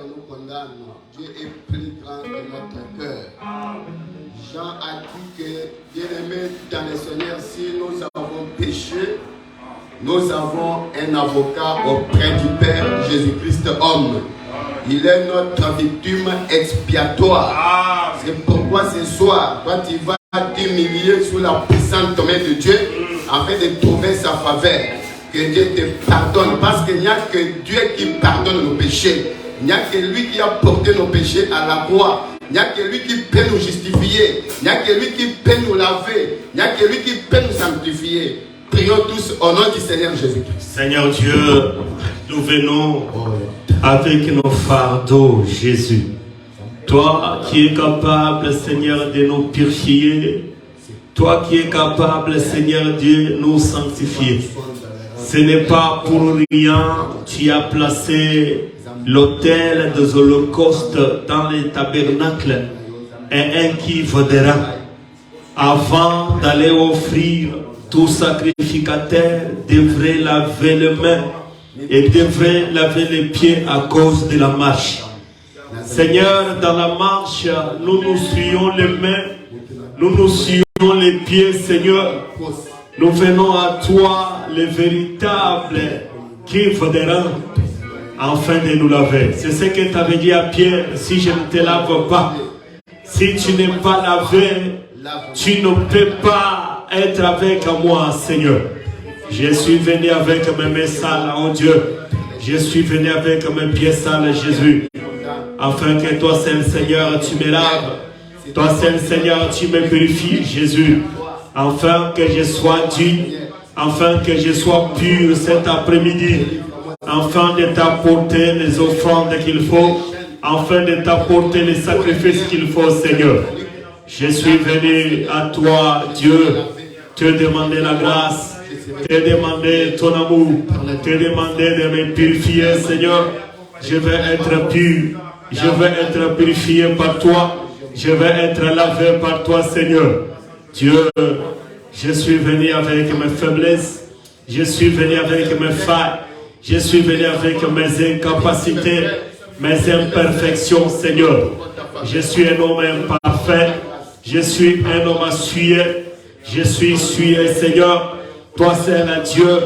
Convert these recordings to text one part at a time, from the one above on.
nous condamne. Dieu est plus grand que notre cœur. Jean a dit que, bien-aimés dans le Seigneur, si nous avons péché, nous avons un avocat auprès du Père, Jésus-Christ homme. Il est notre victime expiatoire. C'est pourquoi ce soir, toi tu vas t'humilier sous la puissante main de Dieu afin de trouver sa faveur. Que Dieu te pardonne, parce qu'il n'y a que Dieu qui pardonne nos péchés. Il n'y a que lui qui a porté nos péchés à la croix. Il n'y a que lui qui peut nous justifier. Il n'y a que lui qui peut nous laver. Il n'y a que lui qui peut nous sanctifier. Prions tous au nom du Seigneur Jésus-Christ. Seigneur Dieu, nous venons avec nos fardeaux, Jésus. Toi qui es capable, Seigneur, de nous purifier. Toi qui es capable, Seigneur Dieu, de nous sanctifier. Ce n'est pas pour rien que tu as placé l'autel des holocaustes dans les tabernacles et un qui vaudra. Avant d'aller offrir, tout sacrificateur devrait laver les mains et devrait laver les pieds à cause de la marche. Seigneur, dans la marche, nous nous suivons les mains, nous nous suivons les pieds, Seigneur. Nous venons à toi, le véritable qui vaudra, afin de nous laver. C'est ce que tu avais dit à Pierre: si je ne te lave pas, si tu n'es pas lavé, tu ne peux pas être avec moi, Seigneur. Je suis venu avec mes mains sales, oh Dieu. Je suis venu avec mes pieds sales, Jésus. Afin que toi seul, Seigneur, tu me laves. Toi seul, Seigneur, tu me purifies, Jésus. Afin que je sois digne, afin que je sois pur cet après-midi. Afin de t'apporter les offrandes qu'il faut, afin de t'apporter les sacrifices qu'il faut, Seigneur. Je suis venu à toi, Dieu, te demander la grâce, te demander ton amour, te demander de me purifier, Seigneur. Je veux être pur, je veux être purifié par toi, je veux être lavé par toi, Seigneur. Dieu, je suis venu avec mes faiblesses, je suis venu avec mes failles, je suis venu avec mes incapacités, mes imperfections, Seigneur. Je suis un homme imparfait, je suis un homme essuyé, je suis essuyé, Seigneur. Toi, Seigneur Dieu,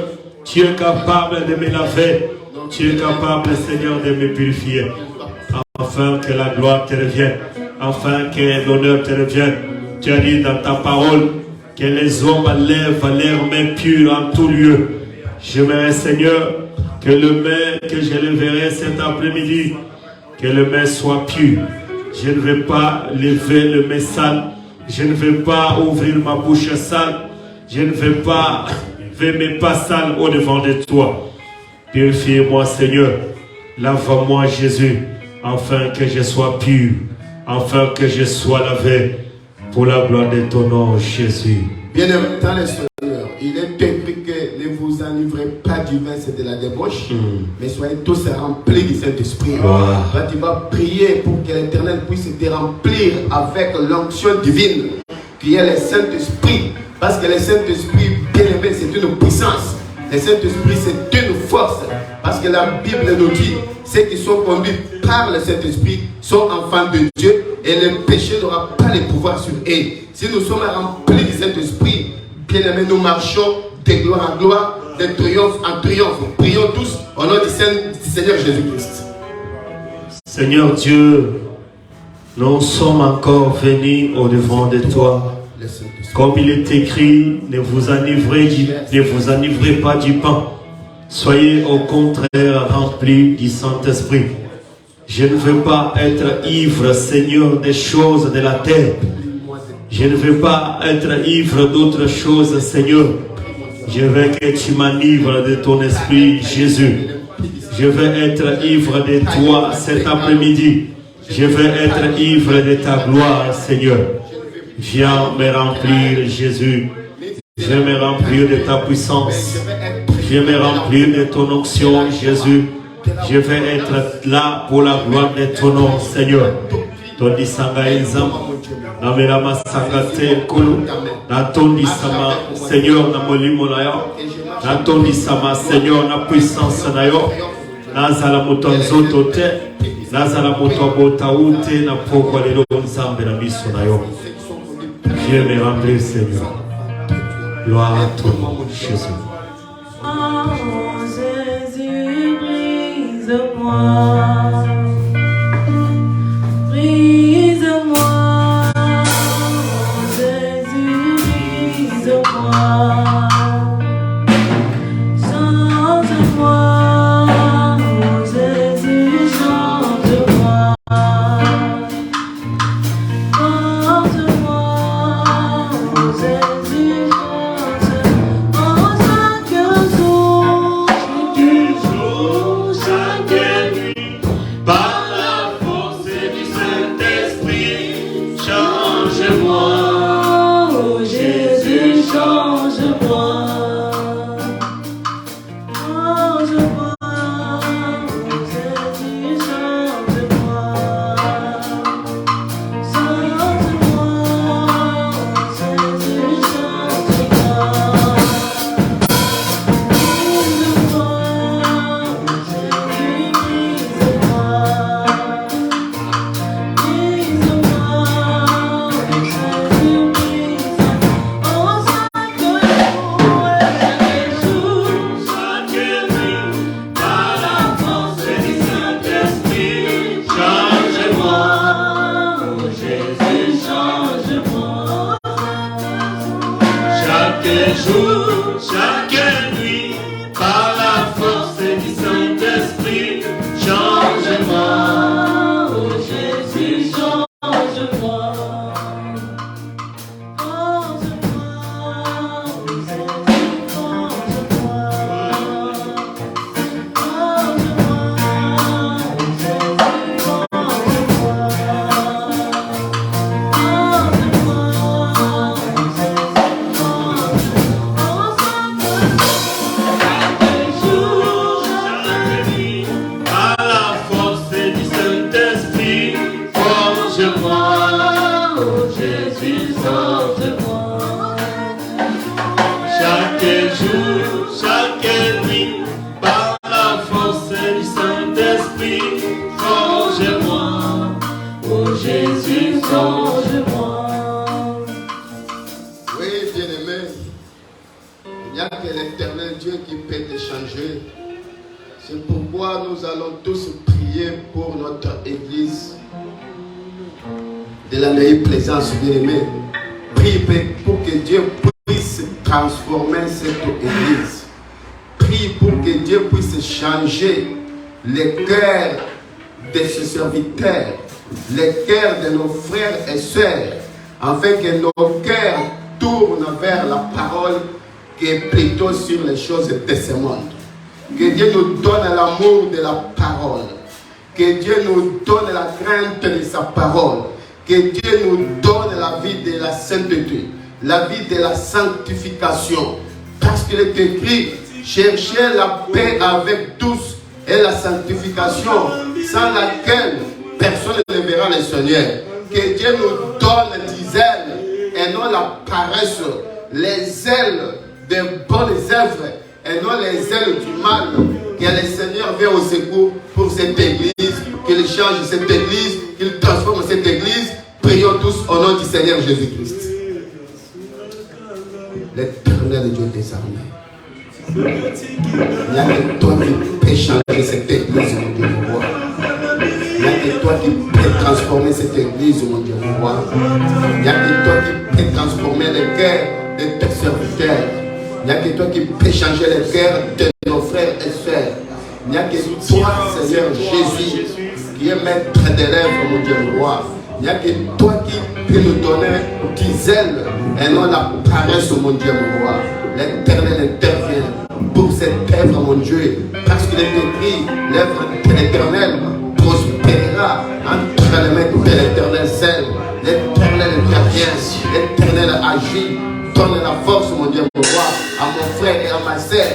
tu es capable de me laver, tu es capable, Seigneur, de me purifier, afin que la gloire te revienne, afin que l'honneur te revienne. Tu as dit dans ta parole que les hommes lèvent leurs mains pures en tout lieu. J'aimerais, Seigneur, que le main que je leverai cet après-midi, que le main soit pur. Je ne vais pas lever le main sale. Je ne vais pas ouvrir ma bouche sale. Je ne vais pas lever mes pas sales au devant de toi. Purifiez-moi, Seigneur. Lave-moi, Jésus, afin que je sois pur, afin que je sois lavé, pour la gloire de ton nom, Jésus. Bien-aimé dans le Seigneur, il est écrit que ne vous enivrez pas du vin, c'est de la débauche, mais soyez tous remplis du Saint-Esprit. Toi, tu vas prier pour que l'Éternel puisse te remplir avec l'onction divine, qui est le Saint-Esprit. Parce que le Saint-Esprit, bien-aimé, c'est une puissance. Le Saint-Esprit, c'est une force. Parce que la Bible nous dit, ceux qui sont conduits par le Saint-Esprit sont enfants de Dieu et le péché n'aura pas le pouvoir sur eux. Si nous sommes remplis du Saint-Esprit, bien-aimés, nous marchons de gloire en gloire, de triomphe en triomphe. Prions tous au nom du Seigneur Jésus-Christ. Seigneur Dieu, nous sommes encore venus au devant de toi. Comme il est écrit, ne vous enivrez pas du pain. Soyez au contraire remplis du Saint-Esprit. Je ne veux pas être ivre, Seigneur, des choses de la terre. Je ne veux pas être ivre d'autres choses, Seigneur. Je veux que tu m'enivres de ton esprit, Jésus. Je veux être ivre de toi cet après-midi. Je veux être ivre de ta gloire, Seigneur. Viens me remplir, Jésus. Viens me remplir de ta puissance. Viens me remplir de ton onction, Jésus. Je vais être là pour la gloire de ton nom, Seigneur. Tondi sanga enzam, na melama sanga te kulu, na tondi sama, Seigneur, na molimo na yo, na tondi sama, Seigneur, na puissance na yo, na zala mutonzo te, nazala moto abota ute na pokwa lelo nzambe na miso na yo. Dieu me remplit, Seigneur. Gloire à ton nom, Jésus. Oh Jésus, brise-moi. Brise-moi. Oh Jésus, brise-moi. Change-moi. Oh Jésus, change-moi. Porte-moi. Oh Jésus, Par la force du Saint-Esprit, change-moi. Oh Jésus, change-moi. Change-moi. Oh Jésus, change-moi. Change-moi. Oh Jésus, change-moi. Chaque jour, chaque nuit, par la force du Saint-Esprit, change-moi. Oh Jésus, change-moi. Change-moi. Oh Jésus, change-moi. Change-moi. Oh Jésus, Par la force du Saint-Esprit, change-moi. oh Jésus, change-moi. Chaque jour, chaque nuit, par la force du Saint-Esprit, change-moi. Oh Jésus, change-moi. Oui, bien-aimé, il n'y a que l'Éternel Dieu qui peut te changer. C'est pourquoi nous allons tous prier pour notre Église de la meilleure plaisance, bien-aimé. Prie pour que Dieu puisse transformer cette Église. Prie pour que Dieu puisse changer les cœurs de ses serviteurs, les cœurs de nos frères et sœurs, afin que nos cœurs tournent vers la parole qui est plutôt sur les choses de ce monde. Que Dieu nous donne l'amour de la parole. Que Dieu nous donne la crainte de sa parole. Que Dieu nous donne la vie de la sainteté, la vie de la sanctification. Parce qu'il est écrit, cherchez la paix avec tous et la sanctification, sans laquelle personne ne verra le Seigneur. Que Dieu nous donne des ailes et non la paresse, les ailes des bonnes œuvres et non les ailes du mal. Que le Seigneur vienne au secours pour cette église, qu'il change cette église, qu'il transforme cette église. Prions tous au nom du Seigneur Jésus-Christ. L'Éternel Dieu des armées. Il n'y a que toi qui peux changer cette église, mon Dieu, mon roi. Il n'y a que toi qui peux transformer cette église, mon Dieu, mon roi. Il n'y a que toi qui peux transformer les cœurs de tes serviteurs. Il n'y a que toi qui peux changer les cœurs de nos frères et sœurs. Il n'y a que toi, Seigneur Jésus, qui est maître des lèvres, mon Dieu, mon roi. Il n'y a que toi qui peux nous donner des ailes et non la paresse, mon Dieu, mon roi. L'Éternel intervient pour cette œuvre, mon Dieu, parce qu'il est écrit, l'œuvre de l'Éternel prospérera entre les mains de l'Éternel seul. L'Éternel intervient, l'Éternel agit. Donne la force, mon Dieu, mon roi, à mon frère et à ma sœur.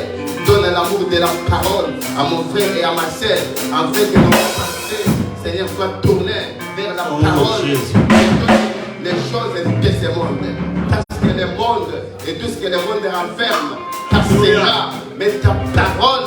Donne l'amour de la parole à mon frère et à ma sœur, afin que nos pensées, Seigneur, soient tournées vers la parole et toutes les choses de ce monde. Parce que le monde et tout ce que le monde renferme passera, mais ta parole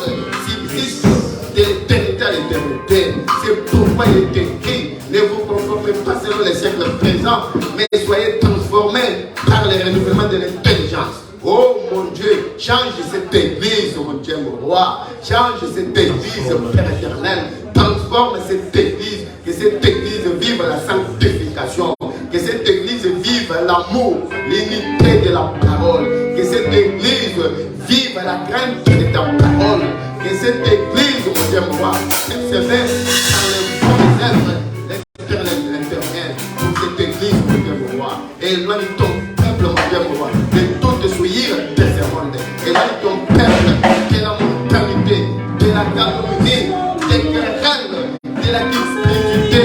subsiste de l'éternité à l'éternité. C'est pourquoi il est écrit, ne vous conformez pas selon les siècles présents, mais soyez transformés par le renouvellement de l'intelligence. Oh mon Dieu, change cette église, mon Dieu, mon roi. Change cette église, Père éternel. Transforme cette église, que cette église vive la sanctification, que cette église vive l'amour, l'unité de la parole, que cette église vive la crainte de ta parole, que cette église, mon Dieu, mon roi, persévère dans les bons œuvres, l'éternel, pour cette église, mon Dieu, mon roi. Éloigne ton peuple, mon Dieu, mon roi, de toute souillure de ce monde. Éloigne ton peuple de la mentalité, de la calomnie, des querelles, de la difficulté.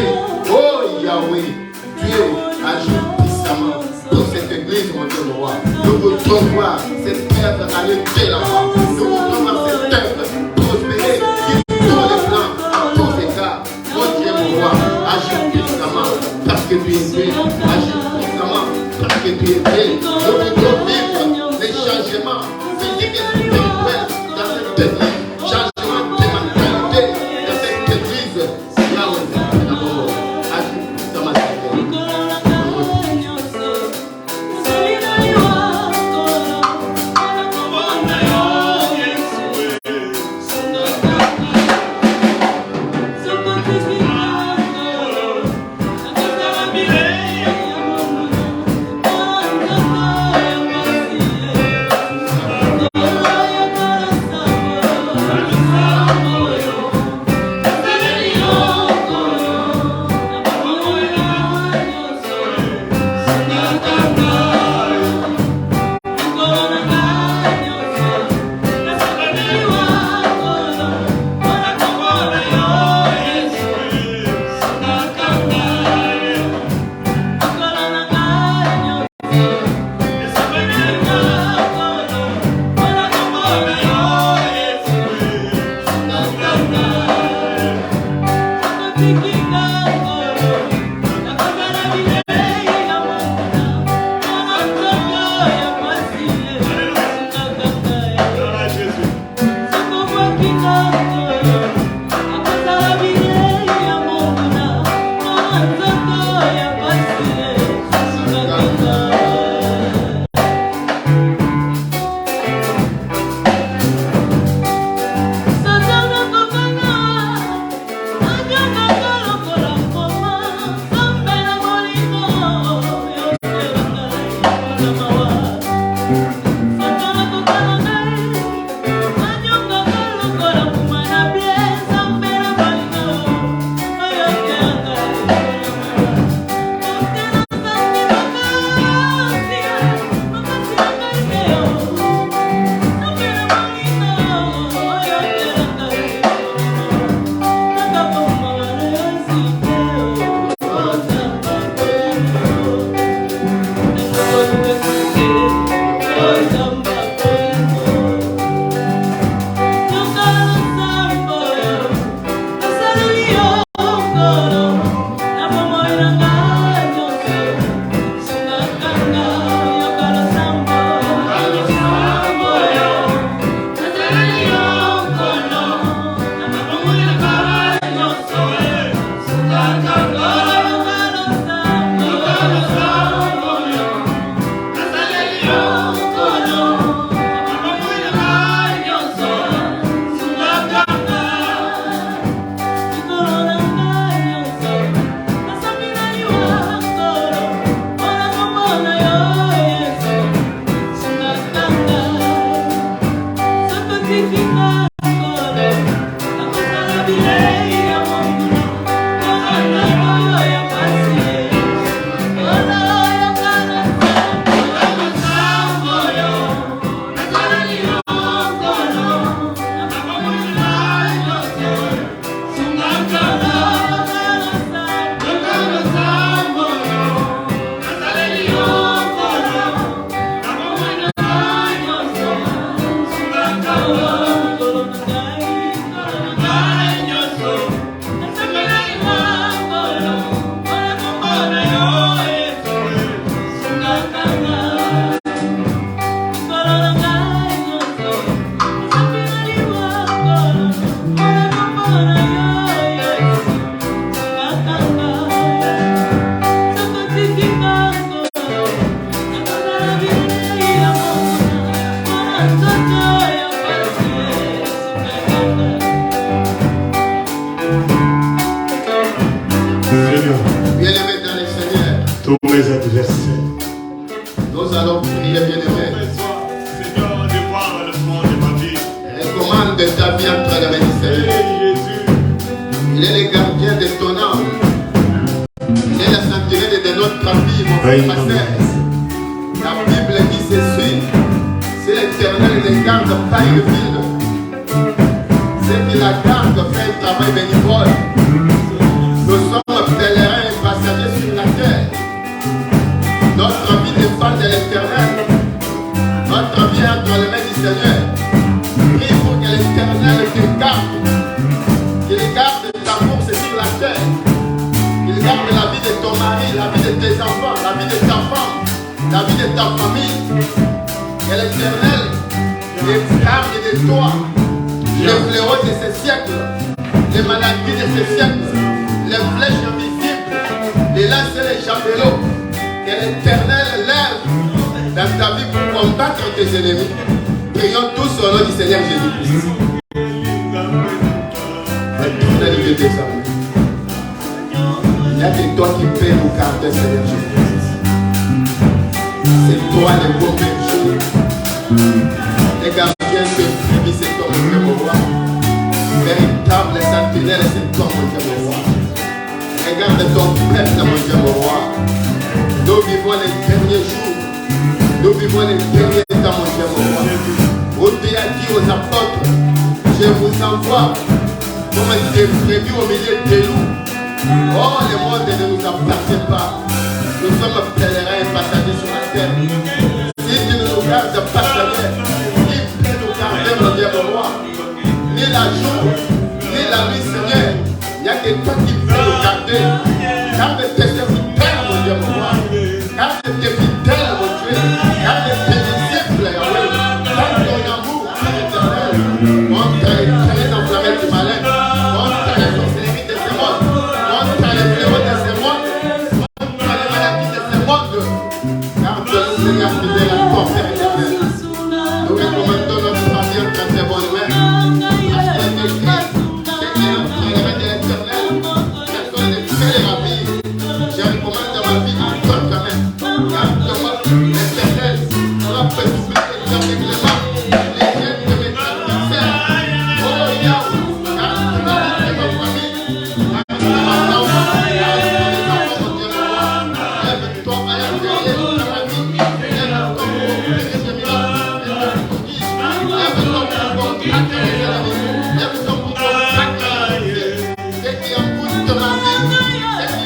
Oh Yahweh, Dieu agit puissamment pour cette église, mon Dieu, mon roi. Nous voudrons voir cette œuvre aller de l'avant. Nous voudrons voir cette œuvre prospérer sur tous les plans, à tous égards. Mon Dieu, mon roi, agis puissamment parce que tu es Dieu. Agis puissamment parce que tu es Dieu. Nous voudrons vivre les changements physiques et spirituels dans cette église. Changement de mentalité dans cette église. Yahweh, agis puissamment. Oh Seigneur Bien-aimés dans le Seigneur, tous mes adversaires. nous allons prier, bien-aimés. Seigneur, de voir le fond de ma vie. Recommande ta vie entre les mains du Seigneur. Jésus, Il est le gardien de ton âme. Il est la sentinelle de notre vie, mon frère, ma sœur. La Bible dit ceci. Si l'Éternel ne garde pas une ville, c'est qu'il la garde fait un travail bénévole. Nous sommes pèlerins et passagers sur la terre. Notre vie dépend de l'Éternel. Notre vie est entre les mains du Seigneur. Prie pour que l'Éternel te garde. Qu'il garde ta course sur la terre. Qu'il garde la vie de ton mari, la vie de tes enfants, la vie de ta femme, la vie de ta famille. Que l'Éternel garde de toi les fléaux de ce siècle, les maladies de ce siècle, les flèches invisibles, les lances et les javelots. Que l'Éternel lève dans ta vie pour combattre tes ennemis. Prions tous au nom du Seigneur Jésus-Christ. Éternel Dieu des hommes, il n'y a que toi qui peux nous garder, Seigneur Jésus-Christ. C'est toi le beau berger. Les gardiens de vie, c'est toi mon Dieu, mon roi. Véritable sentinelle, c'est toi mon Dieu, mon roi. Regarde ton peuple, mon Dieu, mon roi. Nous vivons les derniers jours. Nous vivons les derniers temps, mon Dieu, mon roi. Où tu as dit aux apôtres, je vous envoie comme des brebis au milieu des loups. Oh, le monde ne nous appartient pas. Nous sommes pèlerins et passagers sur la terre. Si tu nous gardes passagers, qui peut nous garder, mon Dieu, mon roi? Ni la jour, ni la nuit, Seigneur. Il n'y a que toi qui peux nous garder. Garde tes serviteurs, mon Dieu, mon roi. Garde tes fidèles, mon Dieu. Garde tes disciples, Yahweh. Garde ton amour, éternel. Contre les traits enflammés du malin. Contre les sorcelleries de ce monde. Contre les fléaux de ce monde. Contre les maladies de ce monde. Garde-nous, Seigneur, fidèle à toi, Père éternel. Nous recommandons notre famille entre tes bonnes mains. Afin que Christ, c'est qui notre frère de l'éternel, personne ne peut les ravir. Je recommande ma vie entre ta main. Garde-moi, l'éternel, la paix publique et l'aveuglement, les yeux de mes adversaires. Oh Yahweh, garde ma vie et ma famille. Garde ma femme, garde mes enfants, mon Dieu, mon roi. Lève-toi, Ayah, derrière ta famille. Lève-toi pour opérer ces miracles et te prodige. Lève-toi pour combattre les ennemis. Lève-toi pour combattre les ennemis. Ce qui embouche ma vie, ce qui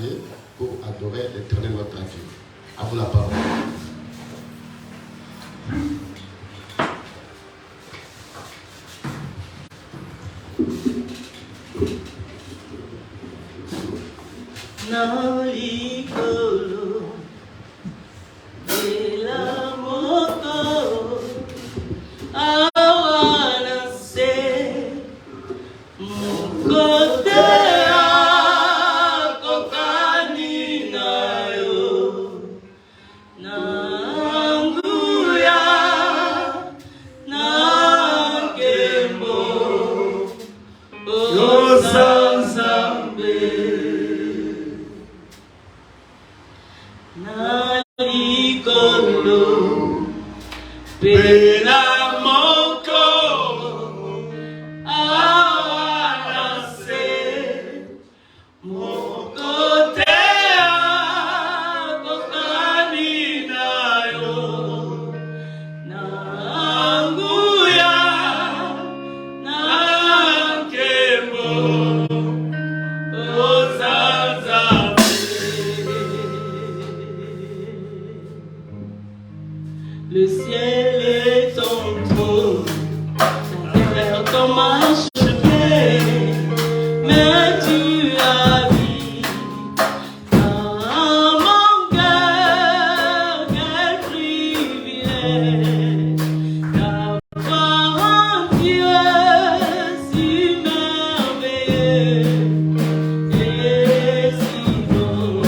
entier pour adorer l'Éternel notre Dieu. À vous la parole. Nalikolo de la moto awana se mukote akokani nayo nanguya nakembo osanzambe Nalikolo pela moko awanase mokote akokani nayo nanguya nakembo osanzambe. Le ciel est ton trône, la terre ton marchepied, mais tu habites dans mon cœur. Quel privilège d'avoir un Dieu si merveilleux et si bon.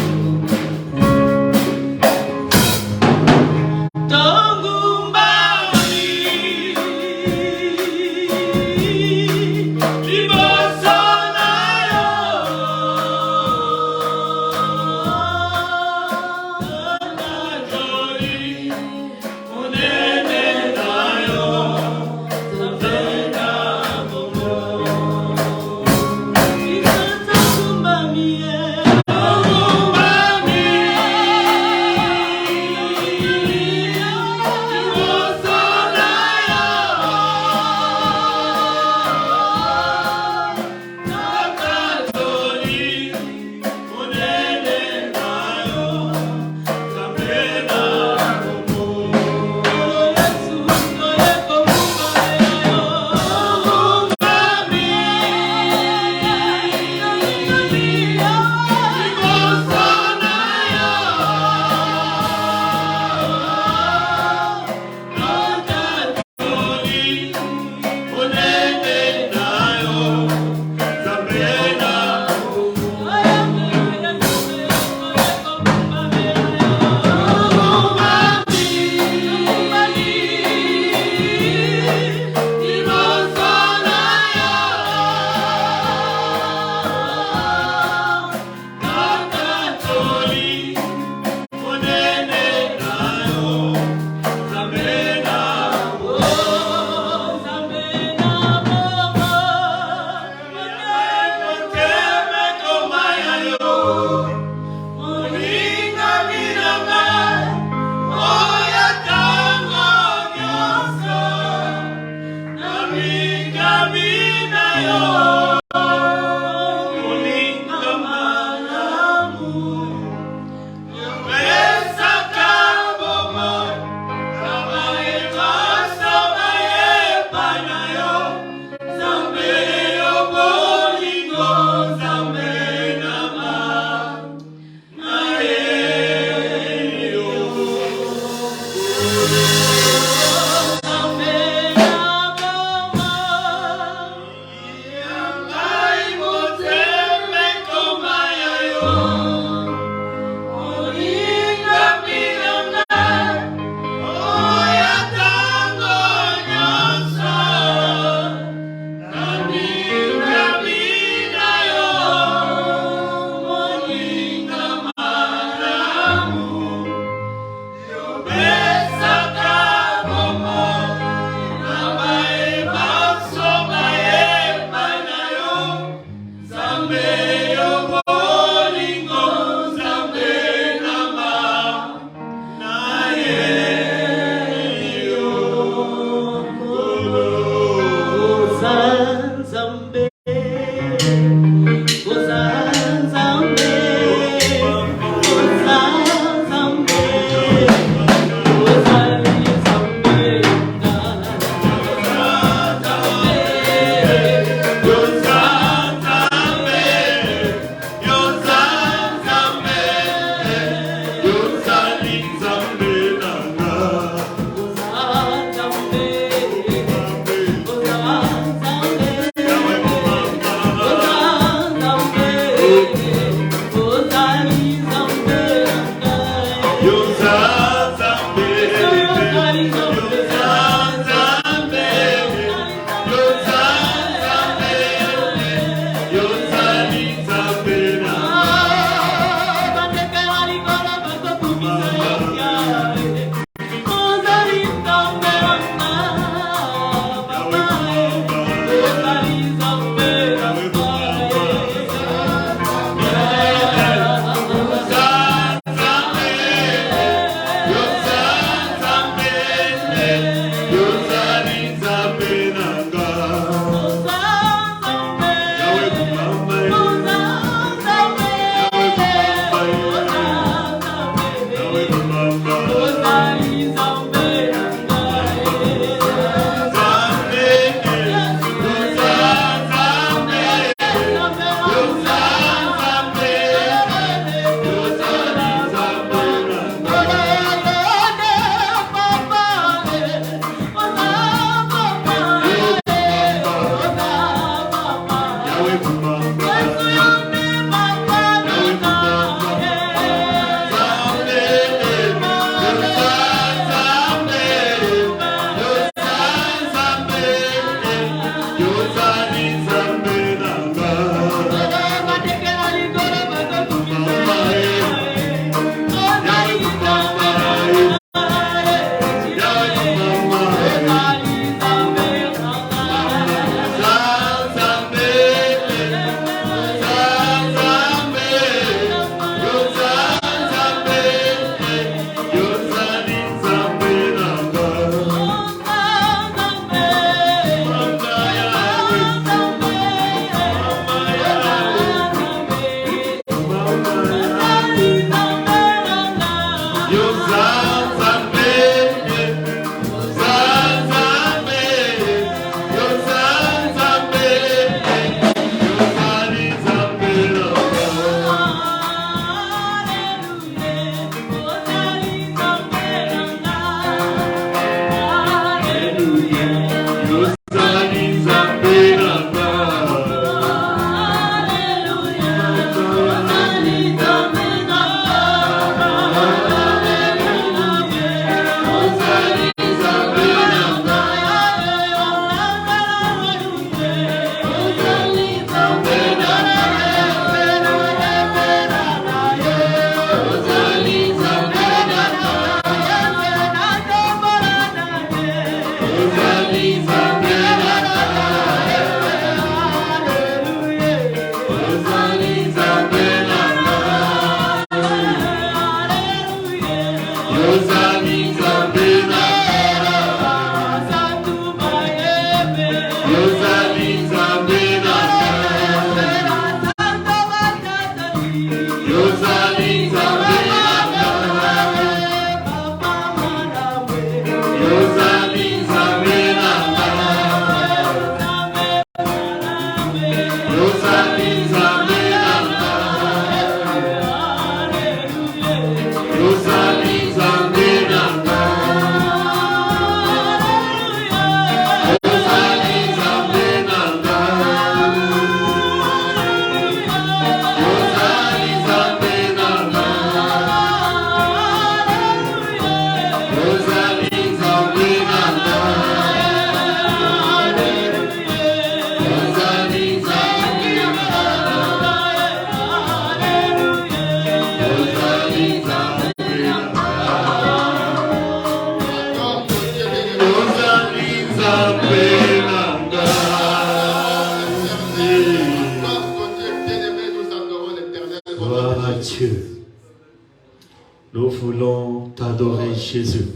voulons t'adorer, Jésus.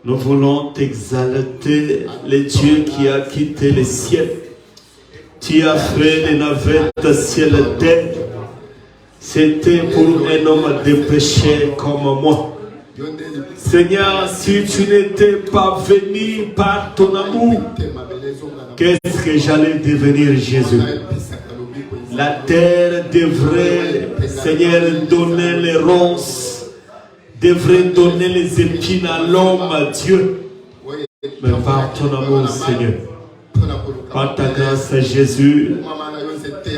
Nous voulons t'exalter, le Dieu qui a quitté le ciel. Tu as fait les navettes ciel et terre. C'était pour un homme de péché comme moi. Seigneur, si tu n'étais pas venu par ton amour, qu'est-ce que j'allais devenir, Jésus? La terre devrait, Seigneur, donner les ronces, devrait donner les épines à l'homme, à Dieu. Mais par ton amour, Seigneur, par ta grâce, Jésus,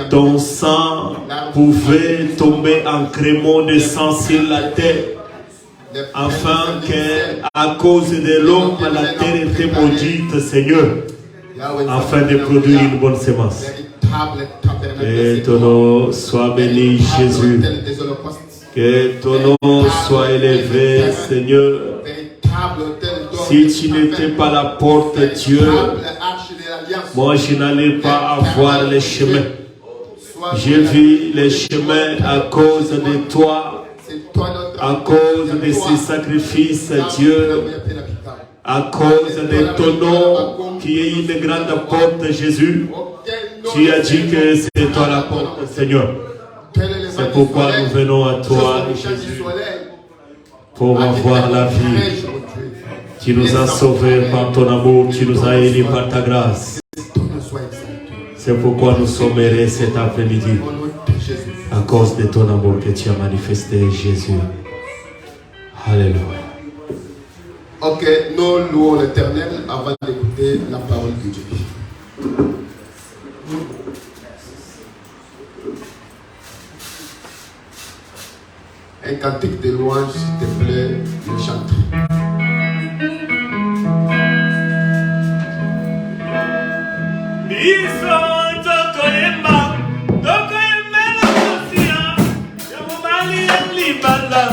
ton sang pouvait tomber en crémeau de sang sur la terre, afin qu'à cause de l'homme, la terre était maudite, Seigneur, afin de produire une bonne semence. Que ton nom soit béni, Jésus. Que ton nom soit élevé, Seigneur. Si tu n'étais pas la porte, Dieu, moi je n'allais pas avoir les chemins. J'ai vu les chemins à cause de toi, à cause de ces sacrifices, Dieu, à cause de ton nom qui est une grande porte, Jésus. Tu as dit que c'est toi la porte, Seigneur. C'est pourquoi nous venons à toi, Jésus, pour avoir la vie. Tu nous as sauvés par ton amour, tu nous as élus par ta grâce. C'est pourquoi nous sommes heureux cet après-midi, à cause de ton amour que tu as manifesté, Jésus. Alléluia. Ok, nous louons l'Éternel avant d'écouter la parole de Dieu. Un cantique de louange, s'il te plaît, le chanter. Alibala,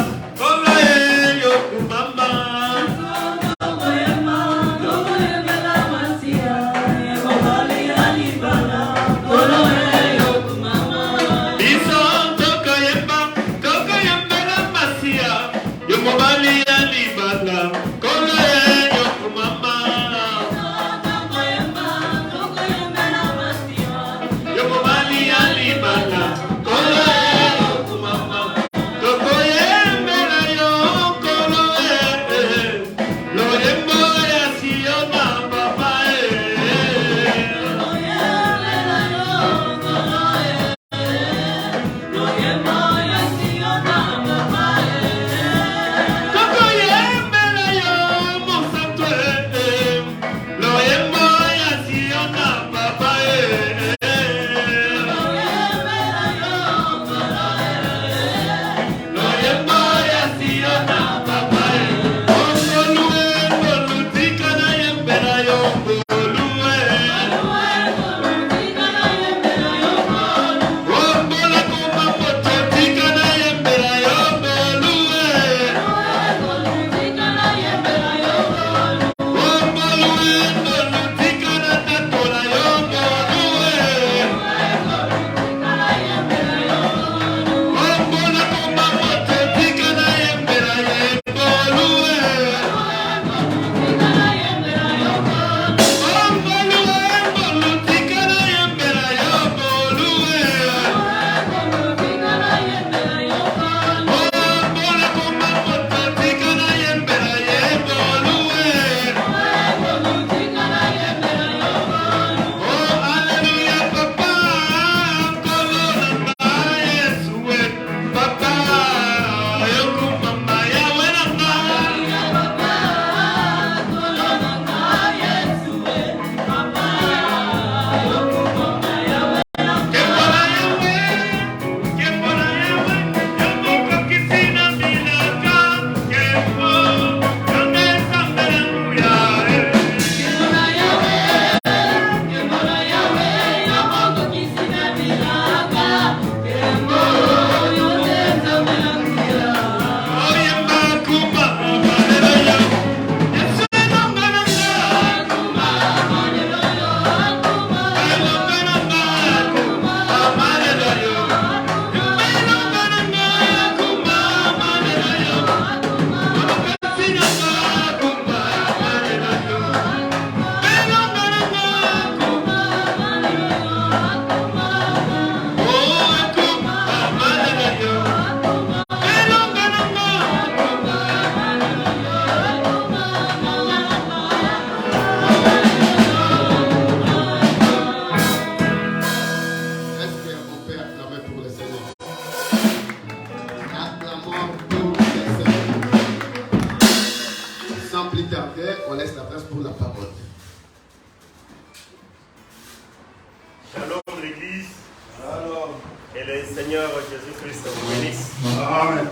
Seigneur Jésus-Christ vous bénisse. Amen.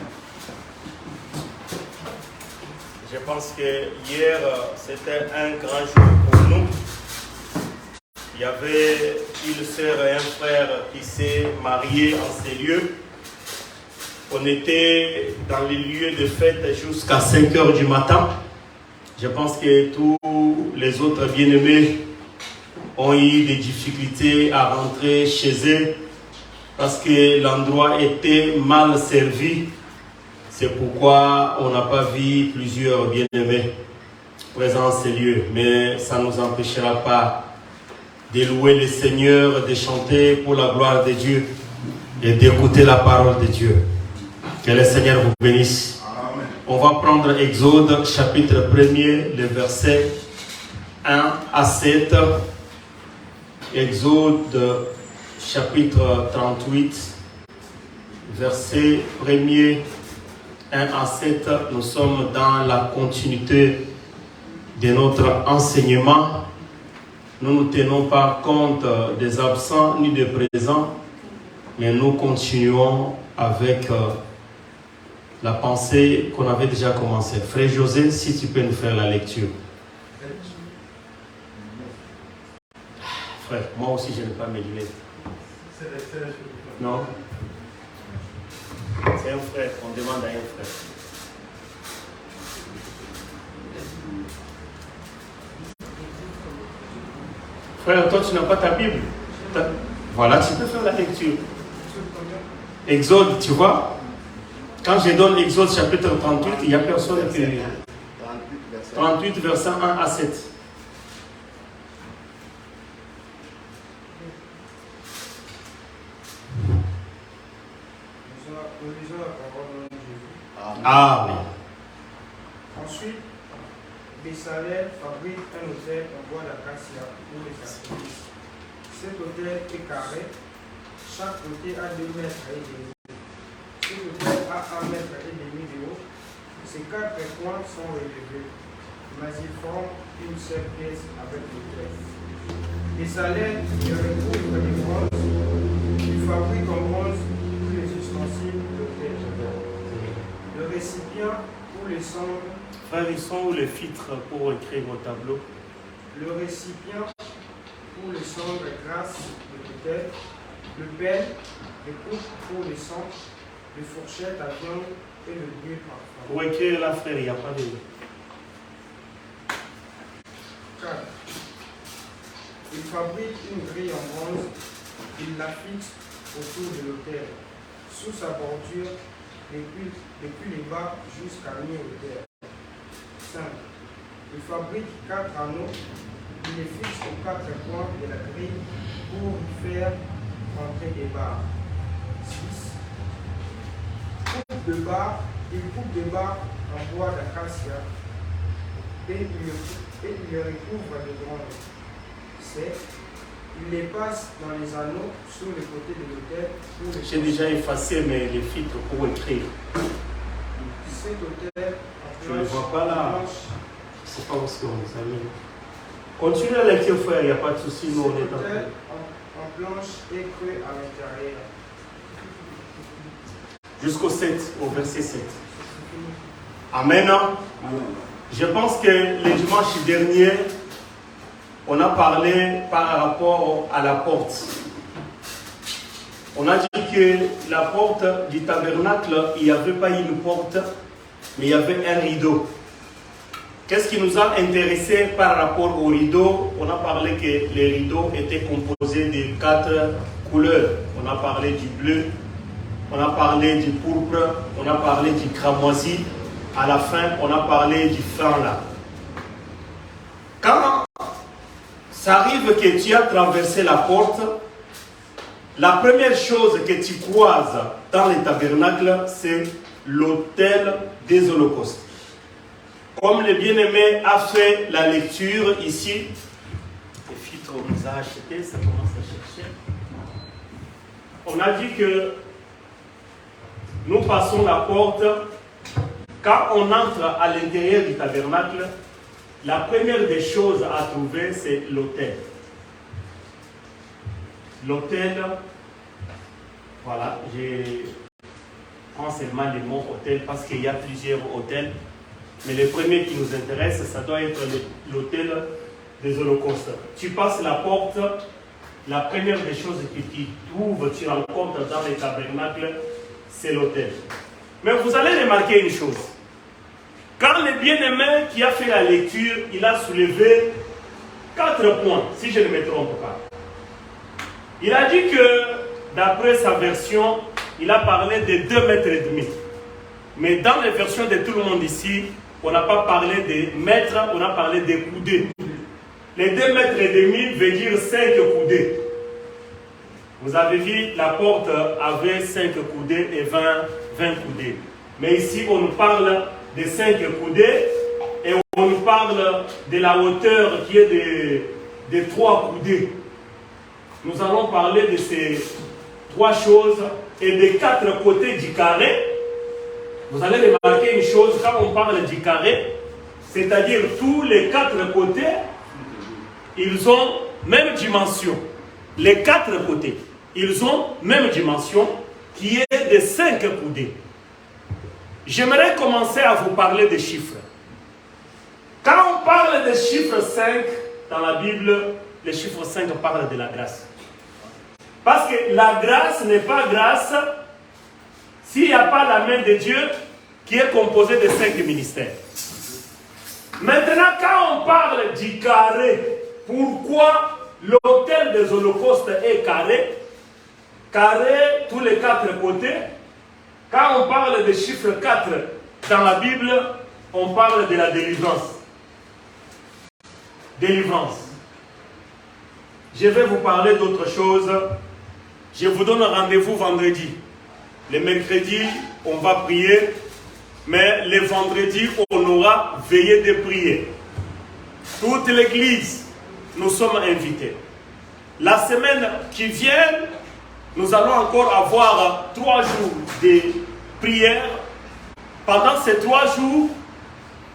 Je pense que hier, c'était un grand jour pour nous. Il y avait une sœur et un frère qui s'est mariés en ces lieux. On était dans les lieux de fête jusqu'à 5 heures du matin. Je pense que tous les autres bien-aimés ont eu des difficultés à rentrer chez eux parce que l'endroit était mal servi. C'est pourquoi on n'a pas vu plusieurs bien-aimés présents en ces lieux. Mais ça ne nous empêchera pas de louer le Seigneur, de chanter pour la gloire de Dieu et d'écouter la parole de Dieu. Que le Seigneur vous bénisse. Amen. On va prendre Exode chapitre 1er, le verset 1 à 7. Exode chapitre 38, verset 1er, 1 à 7. Nous sommes dans la continuité de notre enseignement. Nous ne tenons pas compte des absents ni des présents, mais nous continuons avec la pensée qu'on avait déjà commencée. Frère José, si tu peux nous faire la lecture. Frère, moi aussi je n'ai pas mes lunettes. Non? C'est un frère, on demande à un frère. Frère, toi tu n'as pas ta Bible. Voilà, tu peux faire la lecture. Exode, tu vois? Quand je donne Exode chapitre 38, il n'y a personne qui... 38 versets 1 à 7. Nous lisons la parole de Jésus. Amen. Ensuite, Bessalel fabrique un autel en bois d'acacia pour les sacrifices. Cet autel est carré. Chaque côté a 2 mètres et demi. Cet autel a 1 mètre et demi de haut. Ses 4 coins sont relevés, mais ils forment une seule pièce avec l'autel. Bessalel le recouvre de bronze. Il fabrique en bronze tous les ustensiles de l'autel. Le récipient pour les cendres. Frère, ils sont où les filtres pour écrire au tableau? Le récipient pour les cendres grasses de l'autel. Le pelle, les coupes pour les cendres, les fourchettes à viande et le lieu parfum. Pour écrire là, frère, il n'y a pas de... 4. Il fabrique une grille en bronze. Il la fixe autour de l'autel, sous sa bordure, depuis les bas jusqu'à mi-hauteur. 5. Il fabrique 4 anneaux. Il les fixe aux 4 coins de la grille pour y faire entrer des barres. 6. Il coupe des barres en bois d'acacia et il les recouvre de bronze. 7. Il les passe dans les anneaux sur les côtés de l'autel. J'ai déjà effacé les filtres pour écrire. Cet autel en Je ne le planche, vois pas là. C'est pas où ce qu'on a mis. Continue la lecture, frère, il n'y a pas de souci. Nous, on est cet en autel en planche est creux à l'intérieur. Jusqu'au 7, au verset 7. Amen. Je pense que le dimanche dernier, on a parlé par rapport à la porte. On a dit que la porte du tabernacle, il n'y avait pas une porte, mais il y avait un rideau. Qu'est-ce qui nous a intéressé par rapport au rideau? On a parlé que les rideaux étaient composés de 4 couleurs. On a parlé du bleu, on a parlé du pourpre, on a parlé du cramoisi. À la fin, on a parlé du fin là. Quand ça arrive que tu as traversé la porte, la première chose que tu croises dans les tabernacles, c'est l'autel des holocaustes. Comme le bien-aimé a fait la lecture ici, les filtres on les a achetés, ça commence à chercher. On a dit que nous passons la porte. Quand on entre à l'intérieur du tabernacle, la première des choses à trouver, c'est l'autel. L'autel Voilà, je prends seulement le mot hôtel parce qu'il y a plusieurs hôtels. Mais le premier qui nous intéresse, ça doit être l'hôtel des holocaustes. Tu passes la porte, la première des choses que tu trouves, tu rencontres dans les tabernacles, c'est l'hôtel. Mais vous allez remarquer une chose. Quand le bien-aimé qui a fait la lecture, il a soulevé 4 points, si je ne me trompe pas. Il a dit que, d'après sa version, il a parlé de 2,5 mètres. Mais dans les versions de tout le monde ici, on n'a pas parlé de mètres, on a parlé de coudées. Les 2,5 mètres veut dire 5 coudées. Vous avez vu, la porte avait 5 coudées et 20 coudées. Mais ici, on nous parle de 5 coudées et on nous parle de la hauteur qui est de 3 coudées. Nous allons parler de ces 3 choses et des 4 côtés du carré. Vous allez remarquer une chose, quand on parle du carré, c'est-à-dire tous les 4 côtés, ils ont même dimension. Les 4 côtés, ils ont même dimension qui est de 5 coudées. J'aimerais commencer à vous parler des chiffres. Quand on parle des chiffres 5 dans la Bible, le chiffre 5 parle de la grâce. Parce que la grâce n'est pas grâce s'il n'y a pas la main de Dieu qui est composée de 5 ministères. Maintenant, quand on parle du carré, pourquoi l'autel des holocaustes est carré? Carré, tous les 4 côtés. Quand on parle de chiffre 4 dans la Bible, on parle de la délivrance. Délivrance. Je vais vous parler d'autre chose. Je vous donne rendez-vous vendredi. Le mercredi, on va prier. Mais le vendredi, on aura veillé de prier. Toute l'église, nous sommes invités. La semaine qui vient, nous allons encore avoir 3 jours de prière. Pendant ces 3 jours,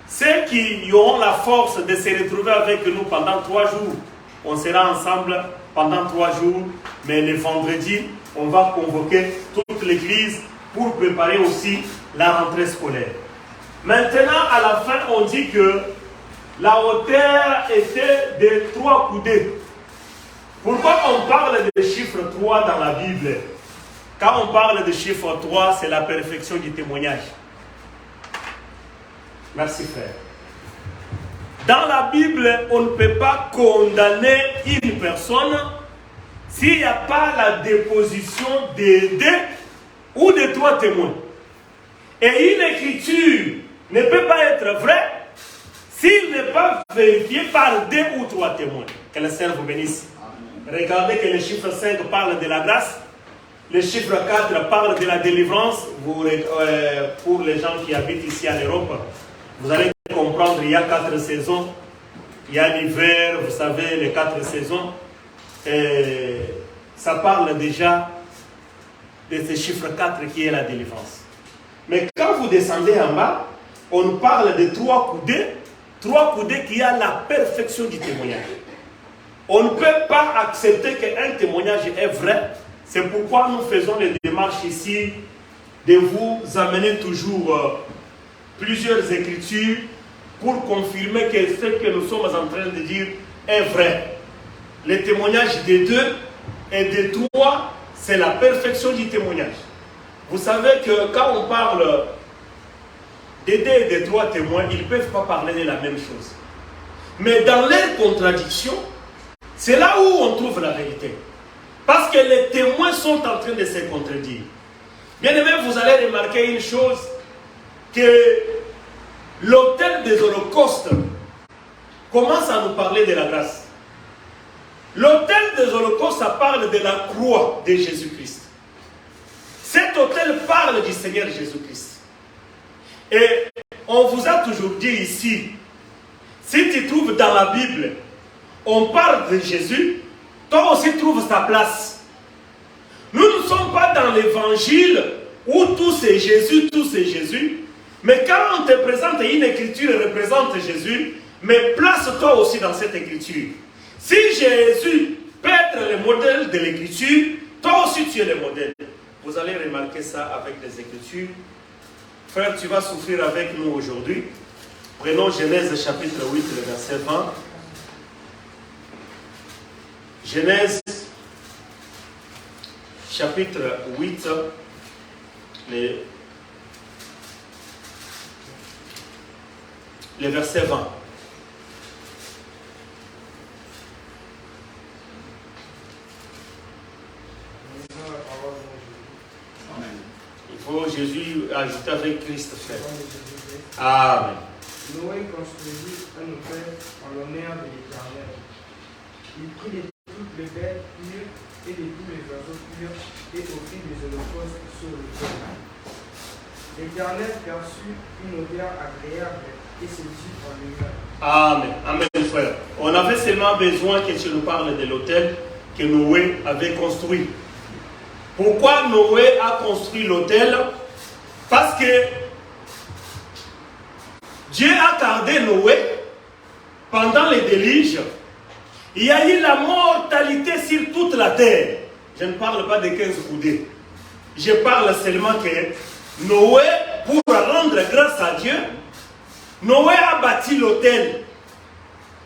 ceux qui auront la force de se retrouver avec nous pendant 3 jours, on sera ensemble pendant 3 jours. Mais le vendredi, on va convoquer toute l'église pour préparer aussi la rentrée scolaire. Maintenant, à la fin, on dit que la hauteur était de 3 coudées. Pourquoi on parle de chiffre 3 dans la Bible? Quand on parle de chiffre 3, c'est la perfection du témoignage. Merci frère. Dans la Bible, on ne peut pas condamner une personne s'il n'y a pas la déposition de 2 ou de 3 témoins. Et une écriture ne peut pas être vraie s'il n'est pas vérifié par 2 ou 3 témoins. Que le Seigneur vous bénisse. Regardez que le chiffre 5 parle de la grâce. Le chiffre 4 parle de la délivrance. Pour les gens qui habitent ici en Europe, vous allez comprendre, il y a 4 saisons. Il y a l'hiver, vous savez, les 4 saisons. Et ça parle déjà de ce chiffre 4 qui est la délivrance. Mais quand vous descendez en bas, on parle de 3 coudées qui a la perfection du témoignage. On ne peut pas accepter qu'un témoignage est vrai. C'est pourquoi nous faisons les démarches ici de vous amener toujours plusieurs écritures pour confirmer que ce que nous sommes en train de dire est vrai. Le témoignage des 2 et des 3, c'est la perfection du témoignage. Vous savez que quand on parle des 2 et des 3 témoins, ils ne peuvent pas parler de la même chose. Mais dans leurs contradictions, c'est là où on trouve la vérité. Parce que les témoins sont en train de se contredire. Bien aimé, vous allez remarquer une chose, que l'autel des holocaustes commence à nous parler de la grâce. L'autel des holocaustes, ça parle de la croix de Jésus-Christ. Cet autel parle du Seigneur Jésus-Christ. Et on vous a toujours dit ici, si tu trouves dans la Bible, on parle de Jésus, toi aussi trouve ta place. Nous ne sommes pas dans l'évangile où tout c'est Jésus, mais quand on te présente une écriture représente Jésus, mais place-toi aussi dans cette écriture. Si Jésus peut être le modèle de l'écriture, toi aussi tu es le modèle. Vous allez remarquer ça avec des Écritures. Frère, tu vas souffrir avec nous aujourd'hui. Prenons Genèse chapitre 8, le verset 20. Genèse chapitre 8, le verset 20. Il faut Jésus ajouter avec Christ, frère. Amen. Noé construisit un autel en l'honneur de l'Éternel. Il prit de toutes les bêtes pures et de tous les oiseaux purs et offrit des holocaustes sur l'autel. L'Éternel perçut une odeur agréable et se dit en lui-même. Amen. Amen, frère. On avait seulement besoin que tu nous parles de l'autel que Noé avait construit. Pourquoi Noé a construit l'autel? Parce que Dieu a gardé Noé pendant les déluges. Il y a eu la mortalité sur toute la terre. Je ne parle pas de 15 coudées. Je parle seulement que Noé, pour rendre grâce à Dieu, Noé a bâti l'autel.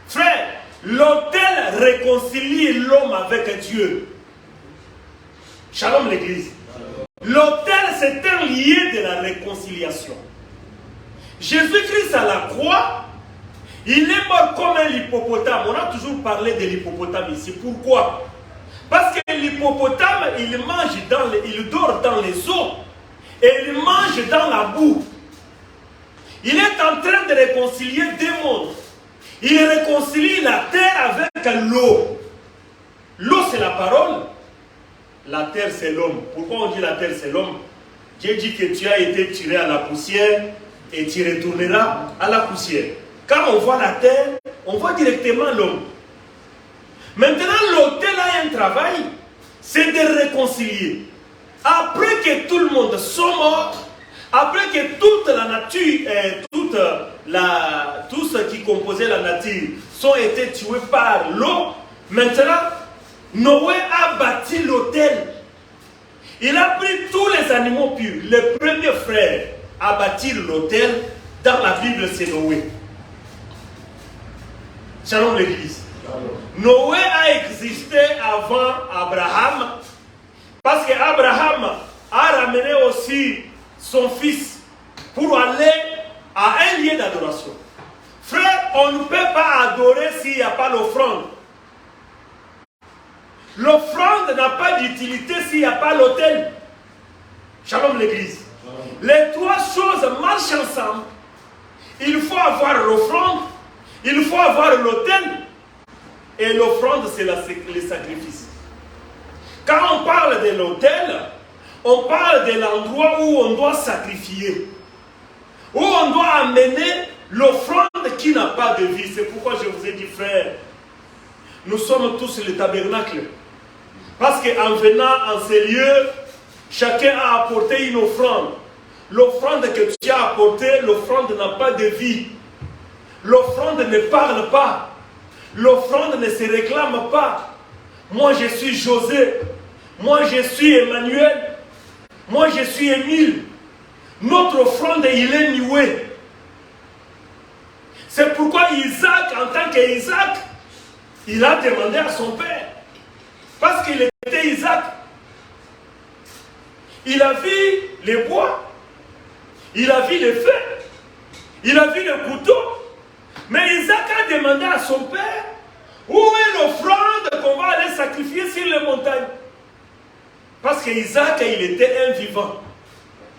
Frère, l'autel réconcilie l'homme avec Dieu. Shalom l'église. L'autel, c'est un lien de la réconciliation. Jésus-Christ à la croix, il est mort comme un hippopotame. On a toujours parlé de l'hippopotame ici. Pourquoi? Parce que l'hippopotame, il dort dans les eaux et il mange dans la boue. Il est en train de réconcilier deux mondes. Il réconcilie la terre avec l'eau. L'eau, c'est la parole. La terre, c'est l'homme. Pourquoi on dit la terre, c'est l'homme? Dieu dit que tu as été tiré à la poussière et tu retourneras à la poussière. Quand on voit la terre, on voit directement l'homme. Maintenant, l'autel a un travail, c'est de réconcilier. Après que tout le monde soit mort, après que toute la nature, tout ce qui composait la nature, sont été tués par l'eau, maintenant, Noé a bâti l'autel. Il a pris tous les animaux purs. Le premier frère à bâtir l'autel, dans la Bible, c'est Noé. Shalom l'église. Noé a existé avant Abraham, parce qu'Abraham a ramené aussi son fils pour aller à un lieu d'adoration. Frère, on ne peut pas adorer s'il n'y a pas l'offrande. L'offrande n'a pas d'utilité s'il n'y a pas l'autel. Shalom l'église. Les trois choses marchent ensemble. Il faut avoir l'offrande, il faut avoir l'autel, et l'offrande c'est le sacrifice. Quand on parle de l'autel, on parle de l'endroit où on doit sacrifier, où on doit amener l'offrande qui n'a pas de vie. C'est pourquoi je vous ai dit, frère, nous sommes tous le tabernacle. Parce qu'en venant en ces lieux, chacun a apporté une offrande. L'offrande que tu as apportée, l'offrande n'a pas de vie. L'offrande ne parle pas. L'offrande ne se réclame pas. Moi je suis José. Moi je suis Emmanuel. Moi je suis Émile. Notre offrande, il est Noué. C'est pourquoi Isaac, en tant qu'Isaac, il a demandé à son père. Parce qu'il était Isaac. Il a vu les bois. Il a vu les feux. Il a vu le couteau. Mais Isaac a demandé à son père, où est l'offrande qu'on va aller sacrifier sur les montagnes? Parce qu'Isaac, il était un vivant.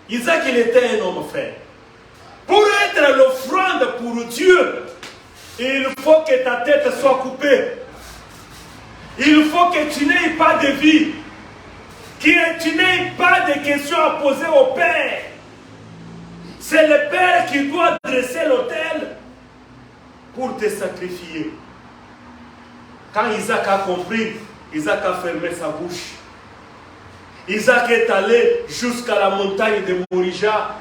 Isaac, il était un homme, frère. Pour être l'offrande pour Dieu, il faut que ta tête soit coupée. Il faut que tu n'aies pas de vie. Que tu n'aies pas de questions à poser au Père. C'est le Père qui doit dresser l'autel pour te sacrifier. Quand Isaac a compris, Isaac a fermé sa bouche. Isaac est allé jusqu'à la montagne de Morija,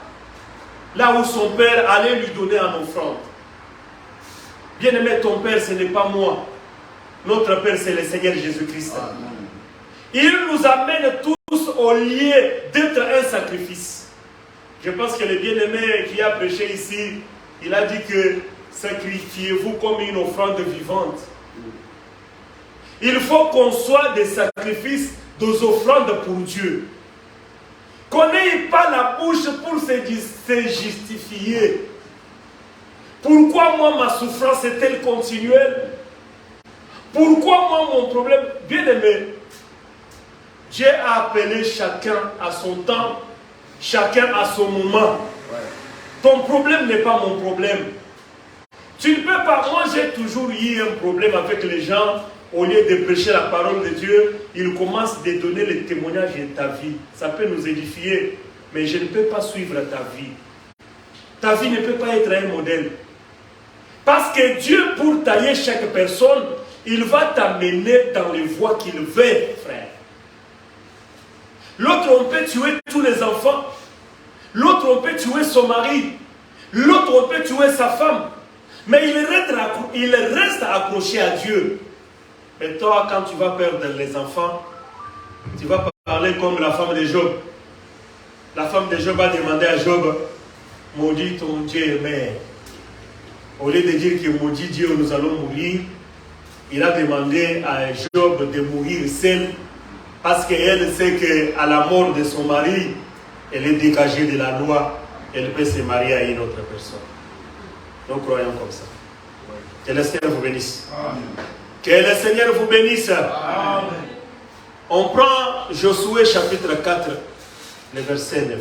là où son père allait lui donner en offrande. Bien-aimé, ton père, ce n'est pas moi. Notre Père, c'est le Seigneur Jésus-Christ. Il nous amène tous au lieu d'être un sacrifice. Je pense que le bien-aimé qui a prêché ici, il a dit que sacrifiez-vous comme une offrande vivante. Il faut qu'on soit des sacrifices, des offrandes pour Dieu. Qu'on n'ait pas la bouche pour se justifier. Pourquoi moi ma souffrance est-elle continuelle? Pourquoi moi mon problème? Bien aimé, Dieu a appelé chacun à son temps, chacun à son moment. Ton problème n'est pas mon problème. Tu ne peux pas, moi j'ai toujours eu un problème avec les gens. Au lieu de prêcher la parole de Dieu, ils commencent à donner les témoignages de ta vie. Ça peut nous édifier, mais je ne peux pas suivre ta vie. Ta vie ne peut pas être un modèle. Parce que Dieu, pour tailler chaque personne, il va t'amener dans les voies qu'il veut, frère. L'autre, on peut tuer tous les enfants. L'autre, on peut tuer son mari. L'autre, on peut tuer sa femme. Mais il reste accroché à Dieu. Et toi, quand tu vas perdre les enfants, tu vas parler comme la femme de Job. La femme de Job a demandé à Job, maudit ton Dieu est mère. Au lieu de dire que maudit Dieu, nous allons mourir, il a demandé à Job de mourir seul parce qu'elle sait qu'à la mort de son mari, elle est dégagée de la loi, elle peut se marier à une autre personne. Nous croyons comme ça. Que le Seigneur vous bénisse. Amen. Que le Seigneur vous bénisse. Amen. On prend Josué chapitre 4, le verset 9.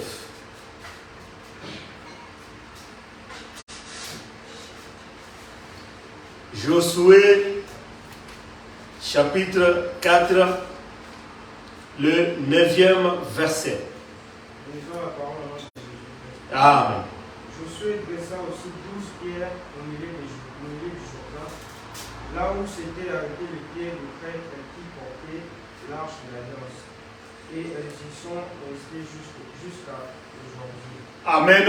Josué chapitre 4, le 9e verset. Amen. Josué dressa aussi 12 pierres au milieu du Jourdain, là où s'était arrêté les pieds du prêtre qui portait l'arche de l'alliance. Et elles y sont restées jusqu'à aujourd'hui. Amen.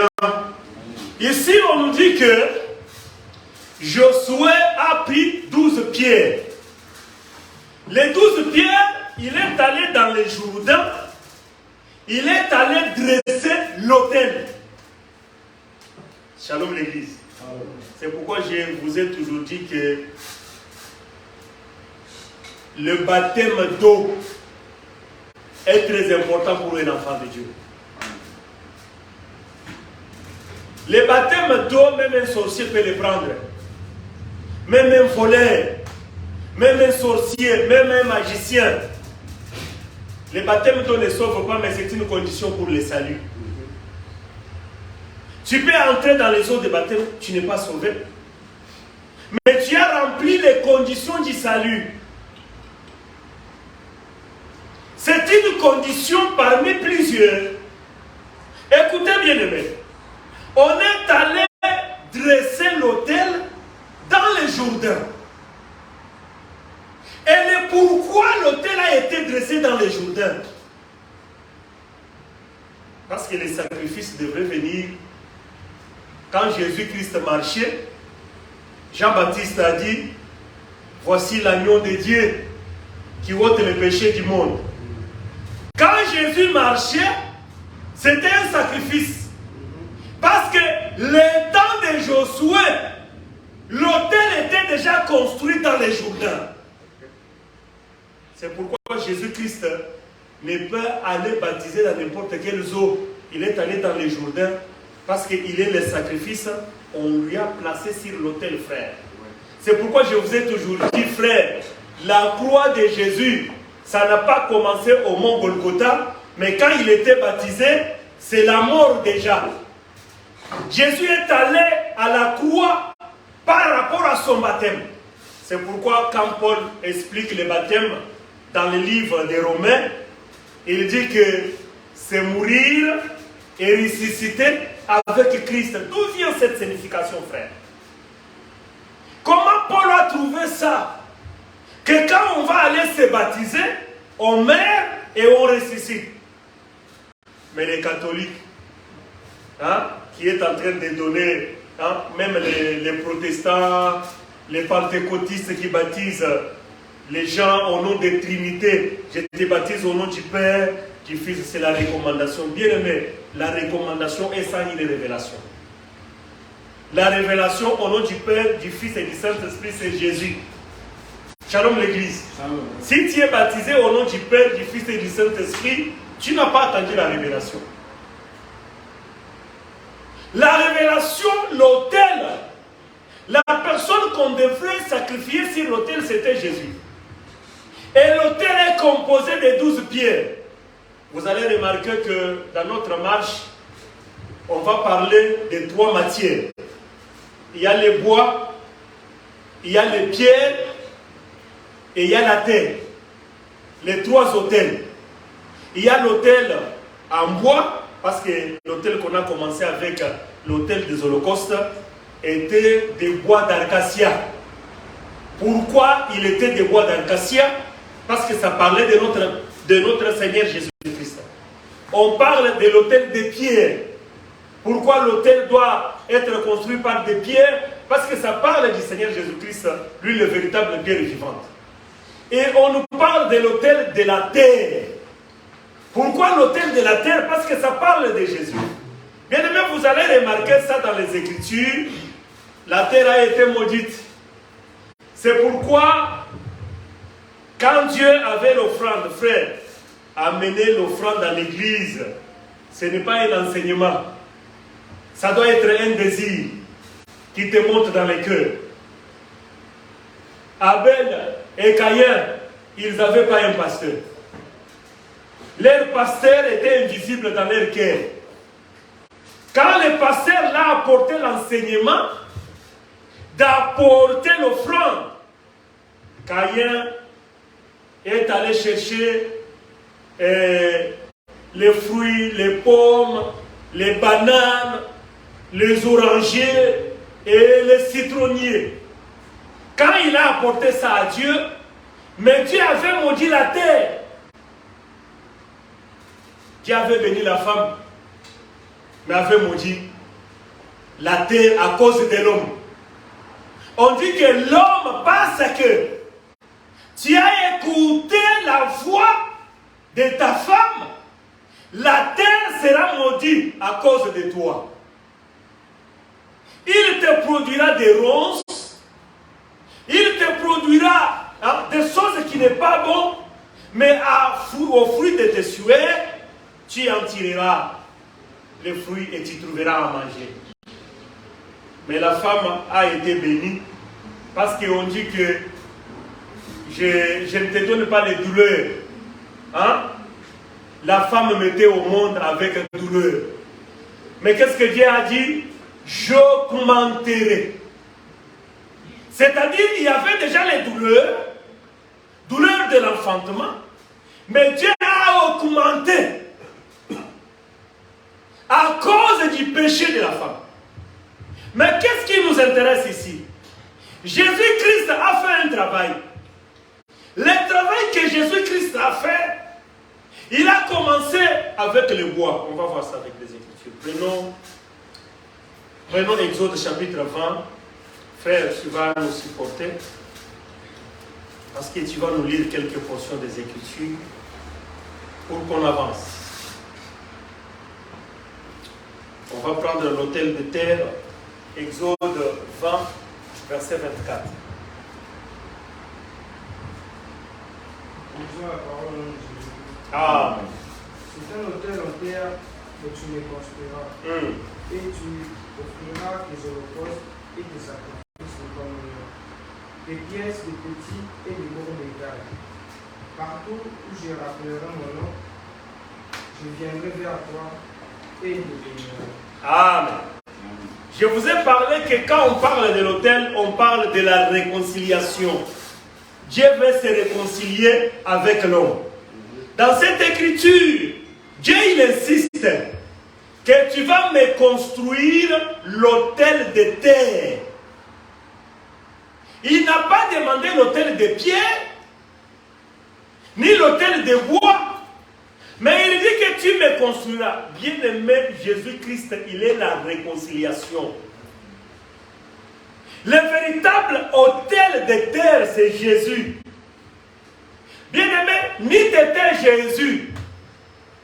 Ici, on nous dit que Josué a pris 12 pierres. Les 12 pierres, il est allé dans le Jourdain, il est allé dresser l'autel. Shalom l'église. C'est pourquoi je vous ai toujours dit que le baptême d'eau est très important pour un enfant de Dieu. Le baptême d'eau, même un sorcier peut le prendre. Même un voleur, même un sorcier, même un magicien. Le baptême d'eau ne sauve pas, mais c'est une condition pour le salut. Tu peux entrer dans les eaux de baptême, tu n'es pas sauvé. Mais tu as rempli les conditions du salut. C'est une condition parmi plusieurs. Écoutez bien aimé. On est allé dresser l'autel dans le Jourdain. Et pourquoi l'autel a été dressé dans le Jourdain? Parce que les sacrifices devraient venir. Quand Jésus-Christ marchait, Jean-Baptiste a dit, voici l'agneau de Dieu qui ôte les péchés du monde. Quand Jésus marchait, c'était un sacrifice. Parce que le temps de Josué, l'autel était déjà construit dans les Jourdains. C'est pourquoi Jésus-Christ ne peut aller baptiser dans n'importe quelle eau. Il est allé dans les Jourdains parce qu'il est le sacrifice. On lui a placé sur l'autel, frère. C'est pourquoi je vous ai toujours dit, frère, la croix de Jésus, ça n'a pas commencé au mont Golgotha, mais quand il était baptisé, c'est la mort déjà. Jésus est allé à la croix par rapport à son baptême. C'est pourquoi quand Paul explique le baptême dans le livre des Romains, il dit que c'est mourir et ressusciter avec Christ. D'où vient cette signification, frère? Comment Paul a trouvé ça? Que quand on va aller se baptiser, on meurt et on ressuscite. Mais les catholiques, qui est en train de donner, même les protestants, les pentecôtistes qui baptisent les gens au nom des Trinités, je te baptise au nom du Père, du Fils, c'est la recommandation. Bien aimé, la recommandation est sans une révélation. La révélation au nom du Père, du Fils et du Saint-Esprit, c'est Jésus. Shalom l'Église. Si tu es baptisé au nom du Père, du Fils et du Saint-Esprit, tu n'as pas attendu la révélation. La révélation, l'autel, la personne qu'on devrait sacrifier sur l'autel, c'était Jésus. Et l'autel est composé de 12 pierres. Vous allez remarquer que dans notre marche, on va parler de 3 matières. Il y a les bois, il y a les pierres et il y a la terre. Les 3 autels. Il y a l'autel en bois, parce que l'autel qu'on a commencé avec, l'autel des holocaustes, était des bois d'acacia. Pourquoi il était des bois d'acacia? Parce que ça parlait de notre Seigneur Jésus-Christ. On parle de l'autel des pierres. Pourquoi l'autel doit être construit par des pierres? Parce que ça parle du Seigneur Jésus-Christ, lui le véritable pierre vivante. Et on nous parle de l'autel de la terre. Pourquoi l'autel de la terre? Parce que ça parle de Jésus. Bien aimé, vous allez remarquer ça dans les Écritures. La terre a été maudite. C'est pourquoi, quand Dieu avait l'offrande, frère, amener l'offrande dans l'église, ce n'est pas un enseignement. Ça doit être un désir qui te monte dans le cœur. Abel et Caïn, ils n'avaient pas un pasteur. Leur pasteur était invisible dans leur cœur. Quand le pasteur l'a apporté l'enseignement d'apporter l'offrande, Caïn est allé chercher les fruits, les pommes, les bananes, les orangers et les citronniers. Quand il a apporté ça à Dieu, mais Dieu avait maudit la terre. Dieu avait béni la femme, mais avait maudit la terre à cause de l'homme. On dit que l'homme, parce que tu as écouté la voix de ta femme, la terre sera maudite à cause de toi. Il te produira des ronces, il te produira des choses qui n'est pas bon, mais au fruit de tes souhaits, tu en tireras les fruits et tu trouveras à manger. Mais la femme a été bénie parce qu'on dit que je ne te donne pas les douleurs. Hein? La femme mettait au monde avec douleur. Mais qu'est-ce que Dieu a dit? J'augmenterai. C'est-à-dire il y avait déjà les douleurs de l'enfantement, mais Dieu a augmenté à cause du péché de la femme. Mais qu'est-ce qui nous intéresse ici? Jésus-Christ a fait un travail. Le travail que Jésus-Christ a fait, il a commencé avec le bois. On va voir ça avec les Écritures. Prenons Exode chapitre 20. Frère, tu vas nous supporter. Parce que tu vas nous lire quelques portions des Écritures pour qu'on avance. On va prendre l'autel de terre, Exode 20, verset 24. Disons la parole de Jésus. Amen. C'est un autel en terre que tu les construiras. Et tu offriras des holocaustes et des sacrifices de communion, des pièces de petits et de gros bétail. Partout où je rappellerai mon nom, je viendrai vers toi et je bénirai. Amen. Je vous ai parlé que quand on parle de l'autel, on parle de la réconciliation. Dieu veut se réconcilier avec l'homme. Dans cette écriture, Dieu il insiste que tu vas me construire l'autel de terre. Il n'a pas demandé l'autel de pierre, ni l'autel de bois, mais il dit que tu me construiras. Bien-aimé, Jésus-Christ, il est la réconciliation. Le véritable autel de terre, c'est Jésus. Bien-aimé, ni t'étais Jésus,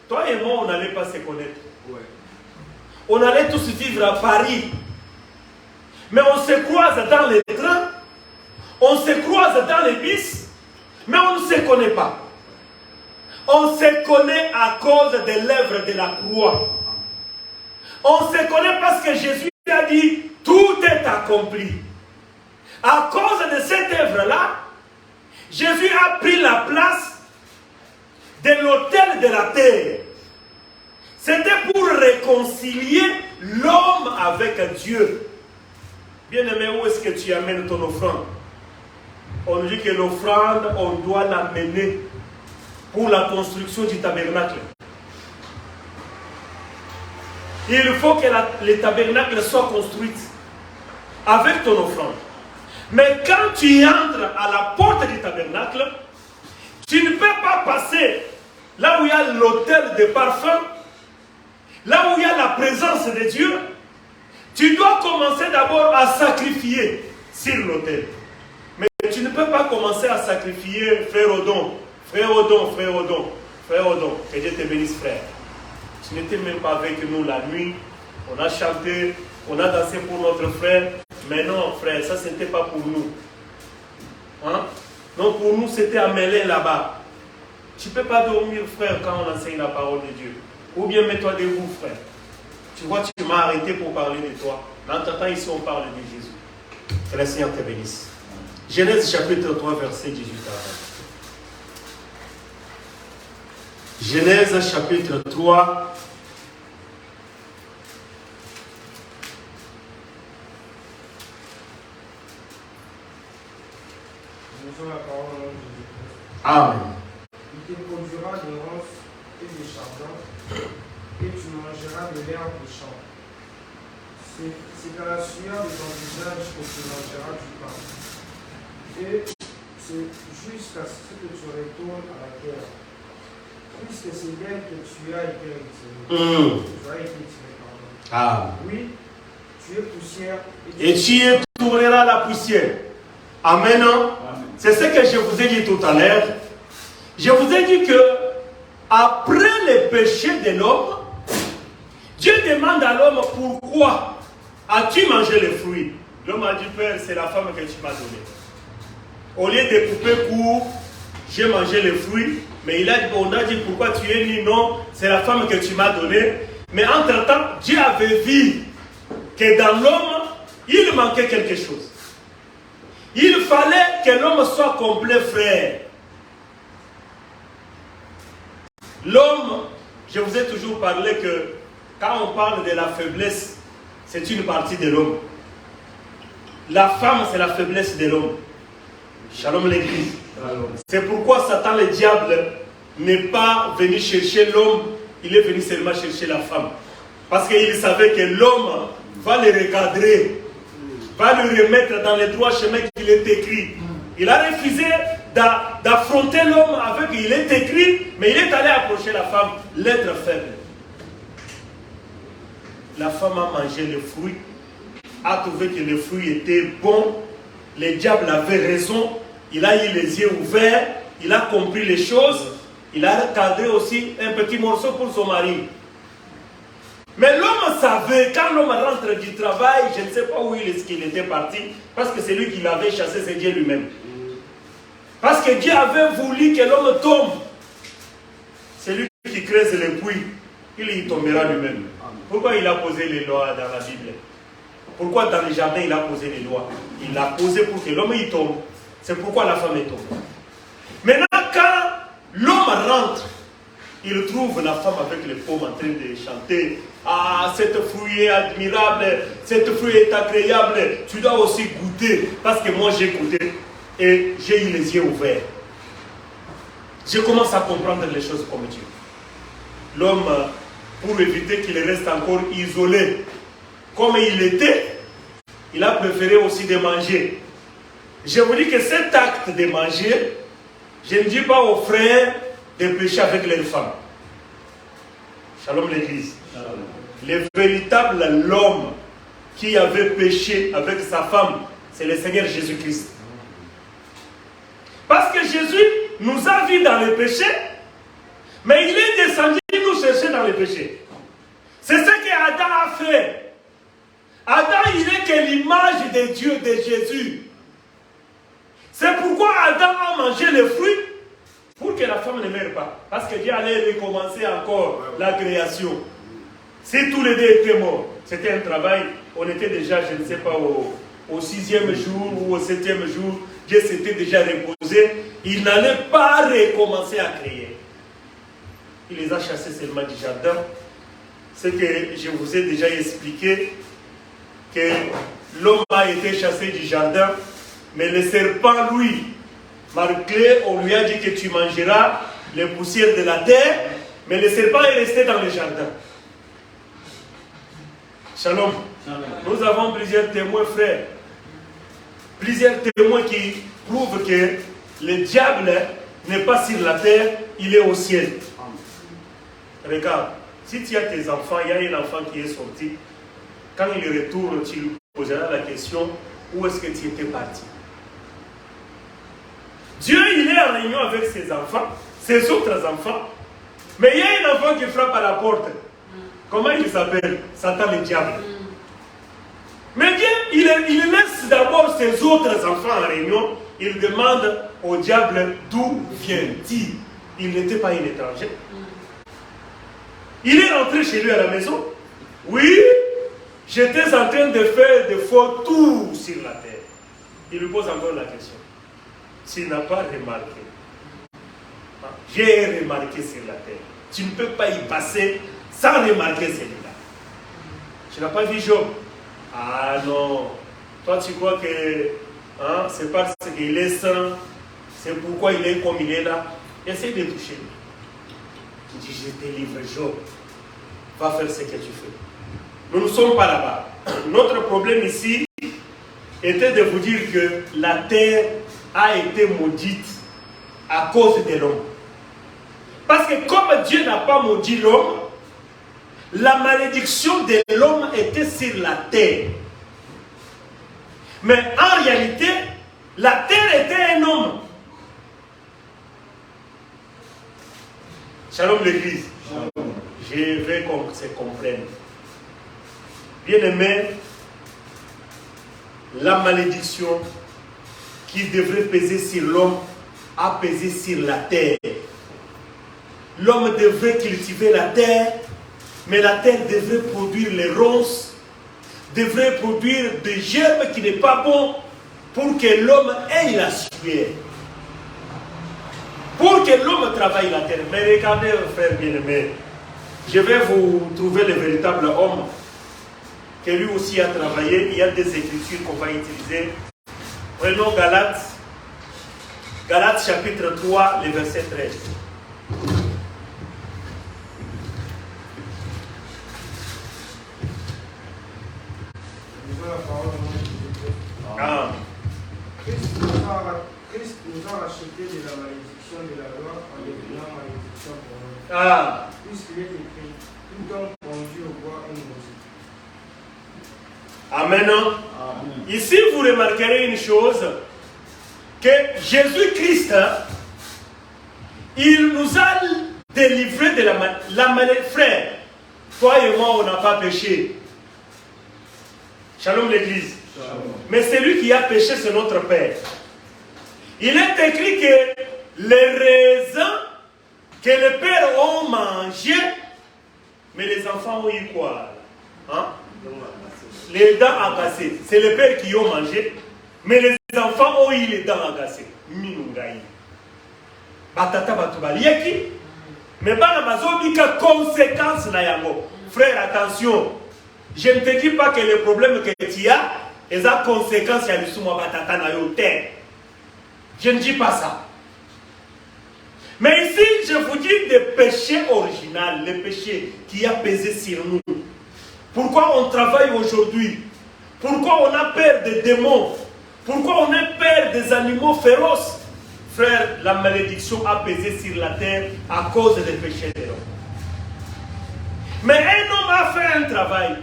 toi et moi, on n'allait pas se connaître. Ouais. On allait tous vivre à Paris. Mais on se croise dans les trains, on se croise dans les bus, mais on ne se connaît pas. On se connaît à cause de l'œuvre de la croix. On se connaît parce que Jésus a dit, tout est accompli. À cause de cette œuvre-là, Jésus a pris la place de l'autel de la terre. C'était pour réconcilier l'homme avec Dieu. Bien-aimé, où est-ce que tu amènes ton offrande? On dit que l'offrande, on doit l'amener pour la construction du tabernacle. Il faut que le tabernacle soit construit avec ton offrande. Mais quand tu entres à la porte du tabernacle, tu ne peux pas passer là où il y a l'autel de parfum, là où il y a la présence de Dieu. Tu dois commencer d'abord à sacrifier sur l'autel. Mais tu ne peux pas commencer à sacrifier frère Odon, frère Odon, frère Odon, frère Odon. Que Dieu te bénisse, frère. Tu n'étais même pas avec nous la nuit. On a chanté, on a dansé pour notre frère. Mais non, frère, ça c'était pas pour nous. Hein? Non, pour nous c'était à mêler là-bas. Tu ne peux pas dormir, frère, quand on enseigne la parole de Dieu. Ou bien mets-toi debout, frère. Tu vois, tu m'as arrêté pour parler de toi. Mais en temps, ici, on parle de Jésus. Que le Seigneur te bénisse. Genèse chapitre 3, verset 18 à 20. Genèse chapitre 3. Nous la parole au nom de Jésus. Amen. Il te produira des ronces et des chardons, et tu mangeras de l'herbe du champ. C'est à la sueur de ton visage que tu mangeras du pain. Et c'est jusqu'à ce que tu retournes à la terre. Puisque c'est d'elle que tu as été retiré. Tu as été tiré, pardon. Ah. Oui, tu es poussière. Et tu tourneras la poussière. Amen. C'est ce que je vous ai dit tout à l'heure. Je vous ai dit que après le péché de l'homme, Dieu demande à l'homme pourquoi as-tu mangé les fruits? L'homme a dit, Père, c'est la femme que tu m'as donnée. Au lieu de couper court, j'ai mangé les fruits, mais on a dit pourquoi tu es né? Non, c'est la femme que tu m'as donnée. Mais entre-temps, Dieu avait vu que dans l'homme, il manquait quelque chose. Il fallait que l'homme soit complet, frère. L'homme, je vous ai toujours parlé que quand on parle de la faiblesse, c'est une partie de l'homme. La femme, c'est la faiblesse de l'homme. Shalom l'église. C'est pourquoi Satan, le diable, n'est pas venu chercher l'homme, il est venu seulement chercher la femme. Parce qu'il savait que l'homme va le recadrer, va le remettre dans le droit chemin qu'il est écrit. Il a refusé d'affronter l'homme avec il est écrit, mais il est allé approcher la femme, l'être faible. La femme a mangé le fruit, a trouvé que le fruit était bon, le diable avait raison, il a eu les yeux ouverts, il a compris les choses, il a recadré aussi un petit morceau pour son mari. Mais l'homme savait, quand l'homme rentre du travail, je ne sais pas où il était parti, parce que c'est lui qui l'avait chassé, c'est Dieu lui-même. Parce que Dieu avait voulu que l'homme tombe. C'est lui qui creuse le puits, il y tombera lui-même. Pourquoi il a posé les lois dans la Bible? Pourquoi dans le jardin il a posé les lois? Il l'a posé pour que l'homme y tombe. C'est pourquoi la femme est tombée. Maintenant, quand l'homme rentre, il trouve la femme avec les pommes en train de chanter. Ah, cette fruit est admirable, cette fruit est agréable. Tu dois aussi goûter, parce que moi j'ai goûté et j'ai eu les yeux ouverts. Je commence à comprendre les choses comme Dieu. L'homme, pour éviter qu'il reste encore isolé, comme il était, il a préféré aussi de manger. Je vous dis que cet acte de manger, je ne dis pas aux frères de pécher avec les femmes. Shalom l'église. Le véritable l'homme qui avait péché avec sa femme, c'est le Seigneur Jésus-Christ. Parce que Jésus nous a vus dans le péché, mais il est descendu nous dans le péché. C'est ce qu'Adam a fait. Adam, il n'est que l'image de Dieu, de Jésus. C'est pourquoi Adam a mangé le fruit pour que la femme ne meure pas. Parce que Dieu allait recommencer encore la création. Si tous les deux étaient morts, c'était un travail, on était déjà, je ne sais pas, au 6e jour ou au 7e jour, Dieu s'était déjà reposé. Il n'allait pas recommencer à créer. Il les a chassés seulement du jardin. Ce que je vous ai déjà expliqué, que l'homme a été chassé du jardin, mais le serpent, lui, malgré, on lui a dit que tu mangeras les poussières de la terre, mais le serpent est resté dans le jardin. Shalom. Nous avons plusieurs témoins, frères. Plusieurs témoins qui prouvent que le diable n'est pas sur la terre, il est au ciel. Regarde, si tu as tes enfants, il y a un enfant qui est sorti, quand il retourne, tu lui poseras la question, où est-ce que tu étais parti? Dieu, il est en réunion avec ses enfants, ses autres enfants, mais il y a un enfant qui frappe à la porte. Comment il s'appelle? Satan le diable. Mais Dieu, il laisse d'abord ses autres enfants en réunion. Il demande au diable d'où vient-il. Il n'était pas un étranger. Il est rentré chez lui à la maison. Oui, j'étais en train de faire des faux tours sur la terre. Il lui pose encore la question. Tu n'as pas remarqué. J'ai remarqué sur la terre. Tu ne peux pas y passer sans remarquer celui-là. Tu n'as pas vu Job? Ah non. Toi, tu crois que c'est parce qu'il est saint, c'est pourquoi il est comme il est là. Essaye de toucher lui. Tu dis, je te livre Job. Va faire ce que tu fais. Nous ne sommes pas là-bas. Notre problème ici était de vous dire que la terre a été maudite à cause de l'homme. Parce que comme Dieu n'a pas maudit l'homme, la malédiction de l'homme était sur la terre. Mais en réalité, la terre était un homme. Shalom l'église. Je veux qu'on se comprenne. Bien aimé, la malédiction qui devrait peser sur l'homme a pesé sur la terre. L'homme devrait cultiver la terre, mais la terre devrait produire les ronces, devrait produire des germes qui n'est pas bon pour que l'homme ait la sueur. Pour que l'homme travaille la terre. Mais regardez, frère bien-aimé, je vais vous trouver le véritable homme que lui aussi a travaillé. Il y a des écritures qu'on va utiliser. Prenons Galates. Galates chapitre 3, le verset 13. Christ nous a racheté de la malédiction de la loi en devenant malédiction pour nous. Puisqu'il est écrit, tout homme conduit au bois une maudit. Amen. Ici, vous remarquerez une chose, que Jésus-Christ, il nous a délivré de la maladie. Frère, toi et moi, on n'a pas péché. Shalom l'église. Mais celui qui a péché, c'est notre Père. Il est écrit que les raisins que les pères ont mangé, mais les enfants ont eu quoi? Les dents agacées. C'est les pères qui ont mangé, mais les enfants ont eu les dents agacées. Minungaï. Batata batubalieki. Mais bana bazobika conséquence na yango. Frère, attention. Je ne te dis pas que le problème que tu as, les conséquences ya lisuma batata na yo terre. Je ne dis pas ça. Mais ici, je vous dis des péchés originaux, les péchés qui a pesé sur nous. Pourquoi on travaille aujourd'hui? Pourquoi on a peur des démons? Pourquoi on a peur des animaux féroces? Frère, la malédiction a pesé sur la terre à cause des péchés de l'homme. Mais un homme a fait un travail.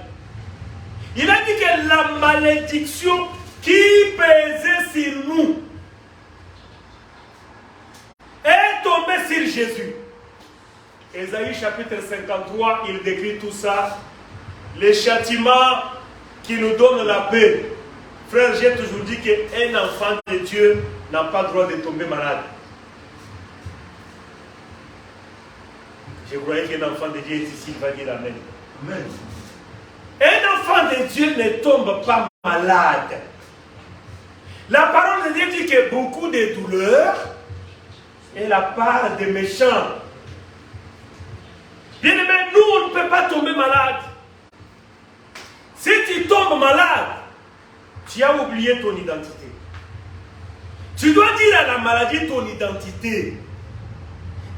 Il a dit que la malédiction qui pesait sur nous est tombée sur Jésus. Ésaïe chapitre 53, il décrit tout ça. Les châtiments qui nous donnent la paix. Frère, j'ai toujours dit qu'un enfant de Dieu n'a pas le droit de tomber malade. Je croyais qu'un enfant de Dieu est ici, il va dire Amen. Amen. Un enfant de Dieu ne tombe pas malade. La parole de Dieu dit que beaucoup de douleurs est la part des méchants. Bien aimé, nous, on ne peut pas tomber malade. Si tu tombes malade, tu as oublié ton identité. Tu dois dire à la maladie ton identité.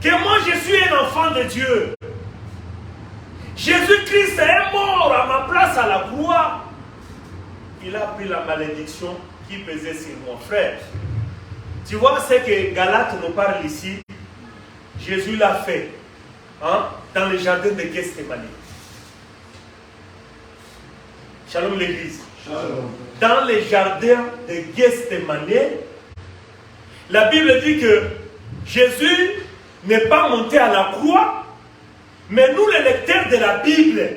Que moi, je suis un enfant de Dieu. Jésus-Christ est mort à ma place à la croix. Il a pris la malédiction qui pesait sur mon frère. Tu vois ce que Galate nous parle ici. Jésus l'a fait dans le jardin de Gethsémani. Shalom l'église. Shalom. Dans le jardin de Gethsémani, la Bible dit que Jésus n'est pas monté à la croix, mais nous les lecteurs de la Bible,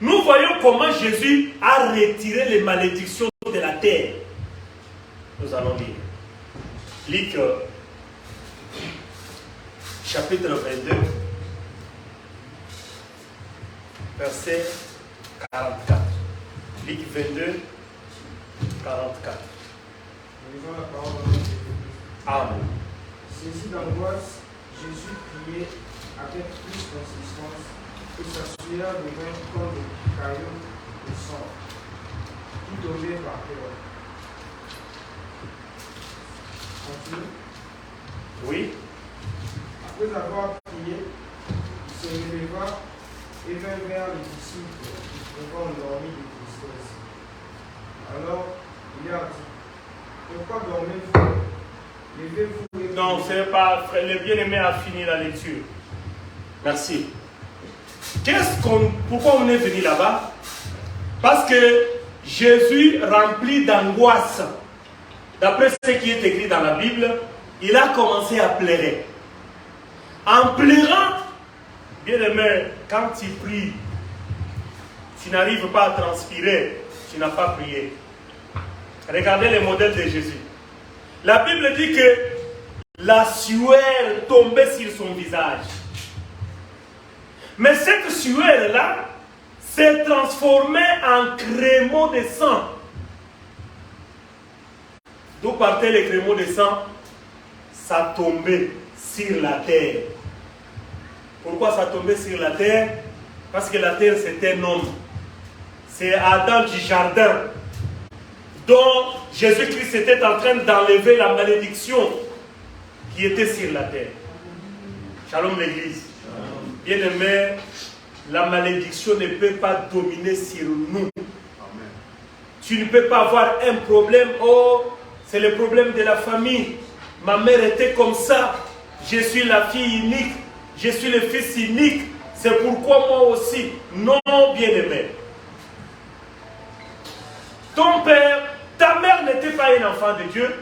nous voyons comment Jésus a retiré les malédictions de la terre. Nous allons lire. Luc chapitre 22, verset 44. Luc 22, 44. Lisons la parole de Dieu. Amen. Saisi d'angoisse, Jésus priait avec plus d'insistance et sa sueur devint comme des cailloux de sang qui tombaient par terre. Continue. Oui. Après avoir prié, il se releva et vint vers les disciples qui étaient endormis de tristesse. Alors, il leur dit, pourquoi dormez-vous? Levez-vous et Non, c'est pas. Le bien-aimé a fini la lecture. Merci. Pourquoi on est venu là-bas? Parce que Jésus, rempli d'angoisse, d'après ce qui est écrit dans la Bible, il a commencé à pleurer. En pleurant, bien-aimé, quand tu pries, tu n'arrives pas à transpirer, tu n'as pas prié. Regardez le modèle de Jésus. La Bible dit que la sueur tombait sur son visage. Mais cette sueur-là s'est transformée en crémeaux de sang. D'où partait les crémeaux de sang? Ça tombait sur la terre. Pourquoi ça tombait sur la terre? Parce que la terre, c'est un homme. C'est Adam du jardin, dont Jésus-Christ était en train d'enlever la malédiction qui était sur la terre. Shalom l'église. Bien-aimé, la malédiction ne peut pas dominer sur nous. Amen. Tu ne peux pas avoir un problème. Oh, c'est le problème de la famille. Ma mère était comme ça. Je suis la fille unique. Je suis le fils unique. C'est pourquoi moi aussi. Non, bien-aimé. Ton père, ta mère n'était pas un enfant de Dieu.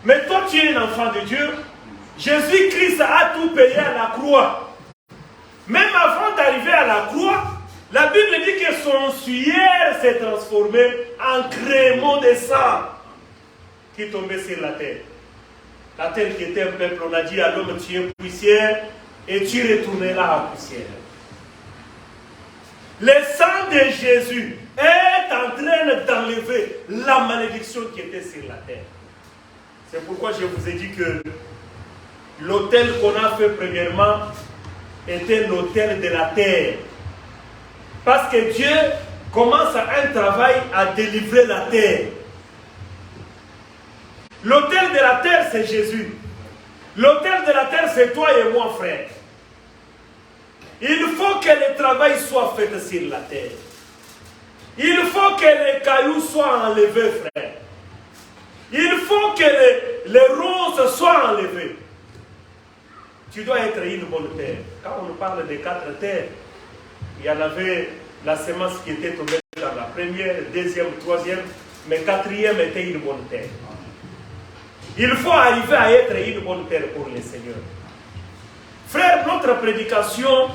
Mais toi, tu es un enfant de Dieu. Jésus-Christ a tout payé à la croix. Même avant d'arriver à la croix, la Bible dit que son sueur s'est transformé en crémeaux de sang qui tombait sur la terre. La terre qui était un peuple, on a dit à l'homme, tu es poussière et tu retourneras en poussière. Le sang de Jésus est en train d'enlever la malédiction qui était sur la terre. C'est pourquoi je vous ai dit que l'autel qu'on a fait premièrement était l'autel de la terre. Parce que Dieu commence un travail à délivrer la terre. L'autel de la terre, c'est Jésus. L'autel de la terre, c'est toi et moi, frère. Il faut que le travail soit fait sur la terre. Il faut que les cailloux soient enlevés, frère. Il faut que les roses soient enlevées. Tu dois être une bonne terre. Quand on parle des 4 terres, il y en avait la semence qui était tombée dans la première, deuxième, troisième, mais quatrième était une bonne terre. Il faut arriver à être une bonne terre pour le Seigneur. Frère, notre prédication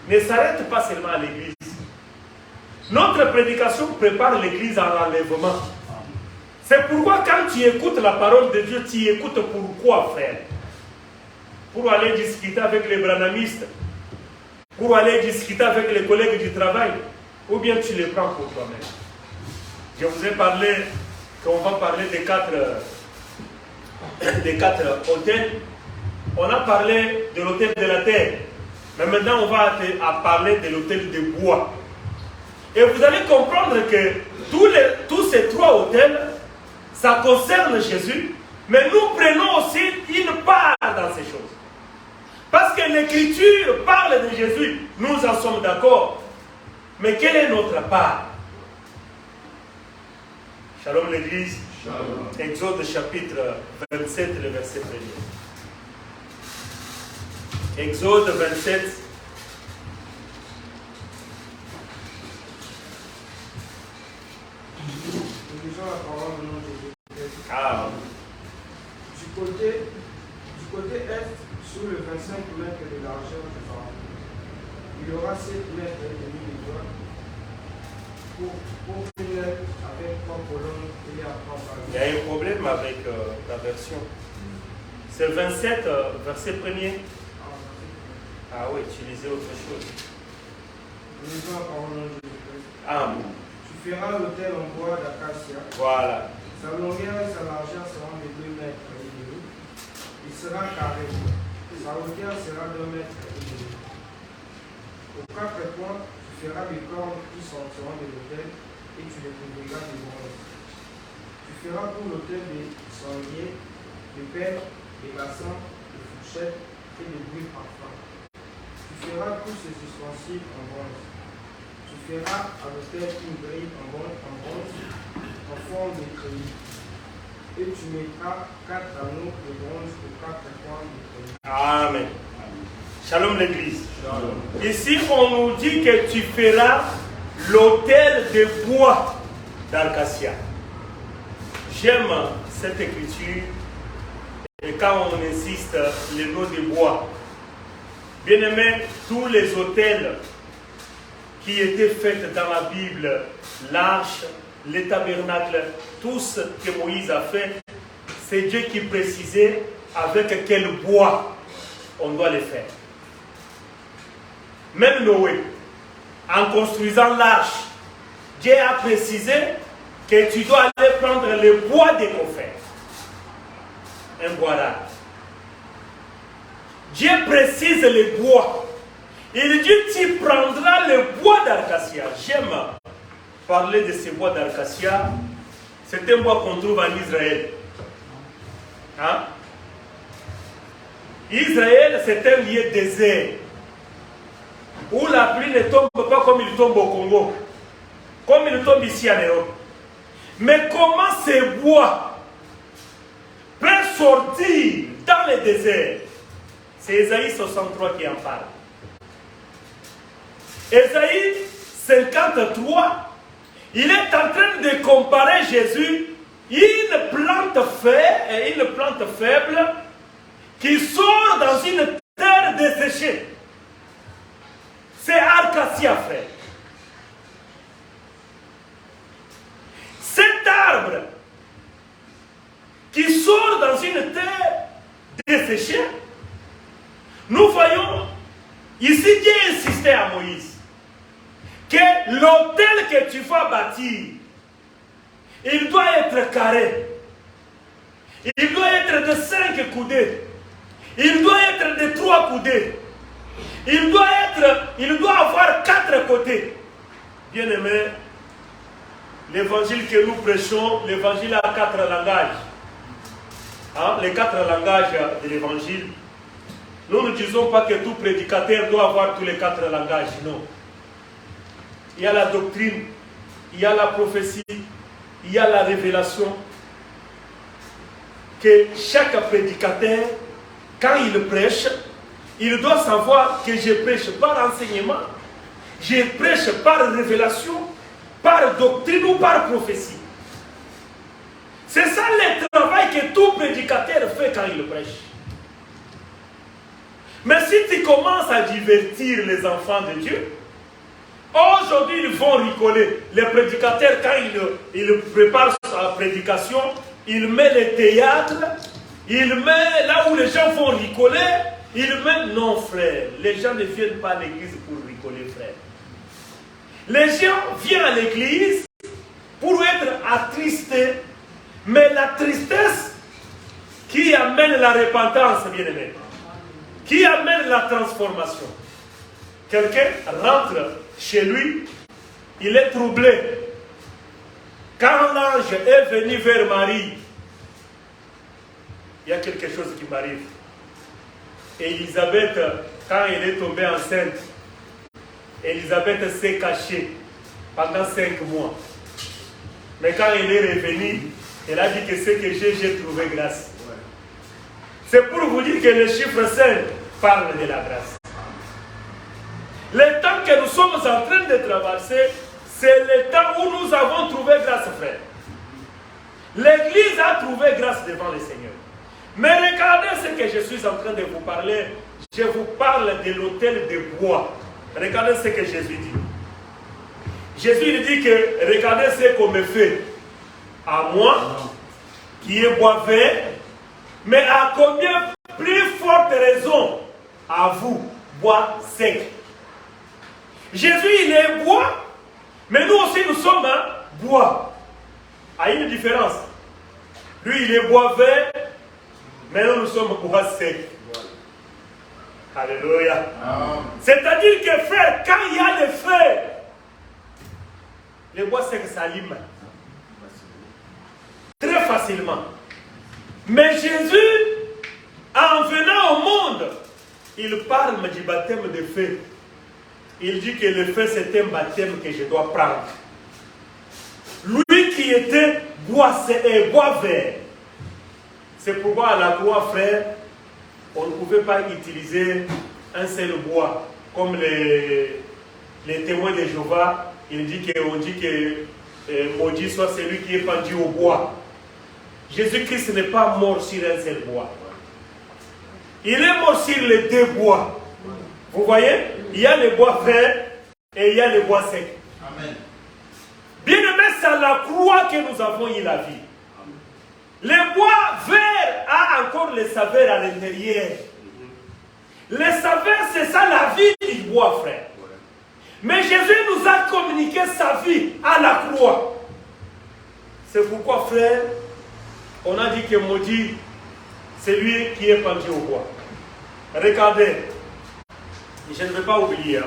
ne s'arrête pas seulement à l'église. Notre prédication prépare l'église à l'enlèvement. C'est pourquoi quand tu écoutes la parole de Dieu, tu écoutes pourquoi, frère? Pour aller discuter avec les branhamistes, pour aller discuter avec les collègues du travail, ou bien tu les prends pour toi-même. Je vous ai parlé qu'on va parler des quatre hôtels. On a parlé de l'hôtel de la terre, mais maintenant on va parler de l'hôtel de bois. Et vous allez comprendre que tous ces trois hôtels, ça concerne Jésus, mais nous prenons aussi une part dans ces choses. Parce que l'Écriture parle de Jésus, nous en sommes d'accord. Mais quelle est notre part? Shalom l'Église. Exode chapitre 27, le verset 1er. Exode 27. Nous lisons la parole du nom de Jésus. Ah. Du côté est, sous le 25 mètres de largeur du pharaon, il y aura 7 mètres et demi de droite pour une lettre avec 3 colonnes et à 3 pages. Il y a un problème avec la version. C'est 27, verset 1er. Ah oui, tu lisais autre chose. Nous lisons la parole du nom de Jésus. Ah. Tu feras l'autel en bois d'acacia. Voilà. Sa longueur et sa largeur seront de 2 mètres et demi. Il sera carré. Sa hauteur sera de 2 mètres et demi. Aux 4 points, tu feras des cordes qui sortiront de l'autel et tu les couvriras de bronze. Tu feras pour l'autel des sangliers, des pelles, des bassins, des fourchettes et des bouilles parfums. Tu feras tous ces ustensiles en bronze. Tu feras à l'autel une grille en bronze en forme de treillis. Et tu mettras 4 anneaux de bronze aux 4 coins du treillis. Amen. Shalom l'Église. Ici, on nous dit que tu feras l'autel de bois d'acacia. J'aime cette écriture et quand on insiste le nom de bois. Bien aimé, tous les autels qui étaient faits dans la Bible, l'arche, les tabernacles, tout ce que Moïse a fait, c'est Dieu qui précisait avec quel bois on doit les faire. Même Noé, en construisant l'arche, Dieu a précisé que tu dois aller prendre le bois des coffres, un bois rare. Dieu précise le bois. Il dit tu prendras le bois d'acacia. J'aime parler de ce bois d'acacia. C'est un bois qu'on trouve en Israël. Hein? Israël, c'est un lieu désert où la pluie ne tombe pas comme il tombe au Congo, comme il tombe ici en Europe. Mais comment ces bois peuvent sortir dans le désert? C'est Ésaïe 63 qui en parle. Ésaïe 53, il est en train de comparer Jésus, une plante faible qui sort dans une terre desséchée. C'est Acacia, frère. Cet arbre qui sort dans une terre desséchée, nous voyons, ici Dieu insistait à Moïse que l'autel que tu vas bâtir, il doit être carré. Il doit être de 5 coudées. Il doit être de 3 coudées. Il doit avoir 4 côtés. Bien aimé, l'évangile que nous prêchons, l'évangile a 4 langages. Hein? Les 4 langages de l'évangile. Nous ne disons pas que tout prédicateur doit avoir tous les 4 langages, non. Il y a la doctrine, il y a la prophétie, il y a la révélation. Que chaque prédicateur, quand il prêche, il doit savoir que je prêche par enseignement, je prêche par révélation, par doctrine ou par prophétie. C'est ça le travail que tout prédicateur fait quand il prêche. Mais si tu commences à divertir les enfants de Dieu, aujourd'hui ils vont rigoler. Les prédicateurs, quand ils préparent sa prédication, ils mettent les théâtres, ils mettent là où les gens vont rigoler, ils mettent... Non frère, les gens ne viennent pas à l'église pour rigoler frère. Les gens viennent à l'église pour être attristés, mais la tristesse qui amène la repentance, bien aimé, qui amène la transformation. Quelqu'un rentre chez lui, il est troublé. Quand l'ange est venu vers Marie, il y a quelque chose qui m'arrive. Élisabeth, quand elle est tombée enceinte, Élisabeth s'est cachée pendant 5 mois. Mais quand elle est revenue, elle a dit que c'est que j'ai trouvé grâce. C'est pour vous dire que le chiffre 5 parle de la grâce. Le temps que nous sommes en train de traverser, c'est le temps où nous avons trouvé grâce, frère. L'Église a trouvé grâce devant le Seigneur. Mais regardez ce que je suis en train de vous parler. Je vous parle de l'autel de bois. Regardez ce que Jésus dit. Jésus il dit que regardez ce qu'on me fait à moi, qui est bois vert, mais à combien plus forte raison à vous, bois sec. Jésus il est bois, mais nous aussi nous sommes un bois. Il y a une différence. Lui il est bois vert, mais nous sommes bois sec. Alléluia. C'est-à-dire que frère, quand il y a le feu, les bois secs s'allument très facilement. Mais Jésus, en venant au monde, il parle du baptême de feu. Il dit que le feu c'est un baptême que je dois prendre. Lui qui était bois vert. C'est pourquoi à la croix, frère, on ne pouvait pas utiliser un seul bois. Comme les témoins de Jéhovah, on dit que maudit soit celui qui est pendu au bois. Jésus-Christ n'est pas mort sur un seul bois. Il est mort sur les 2 bois. Vous voyez, il y a les bois verts et il y a les bois secs. Amen. Bien aimé, c'est à la croix que nous avons eu la vie. Le bois vert a encore les saveurs à l'intérieur. Les saveurs, c'est ça la vie du bois, frère. Mais Jésus nous a communiqué sa vie à la croix. C'est pourquoi, frère, on a dit que maudit, c'est lui qui est pendu au bois. Regardez, je ne vais pas oublier.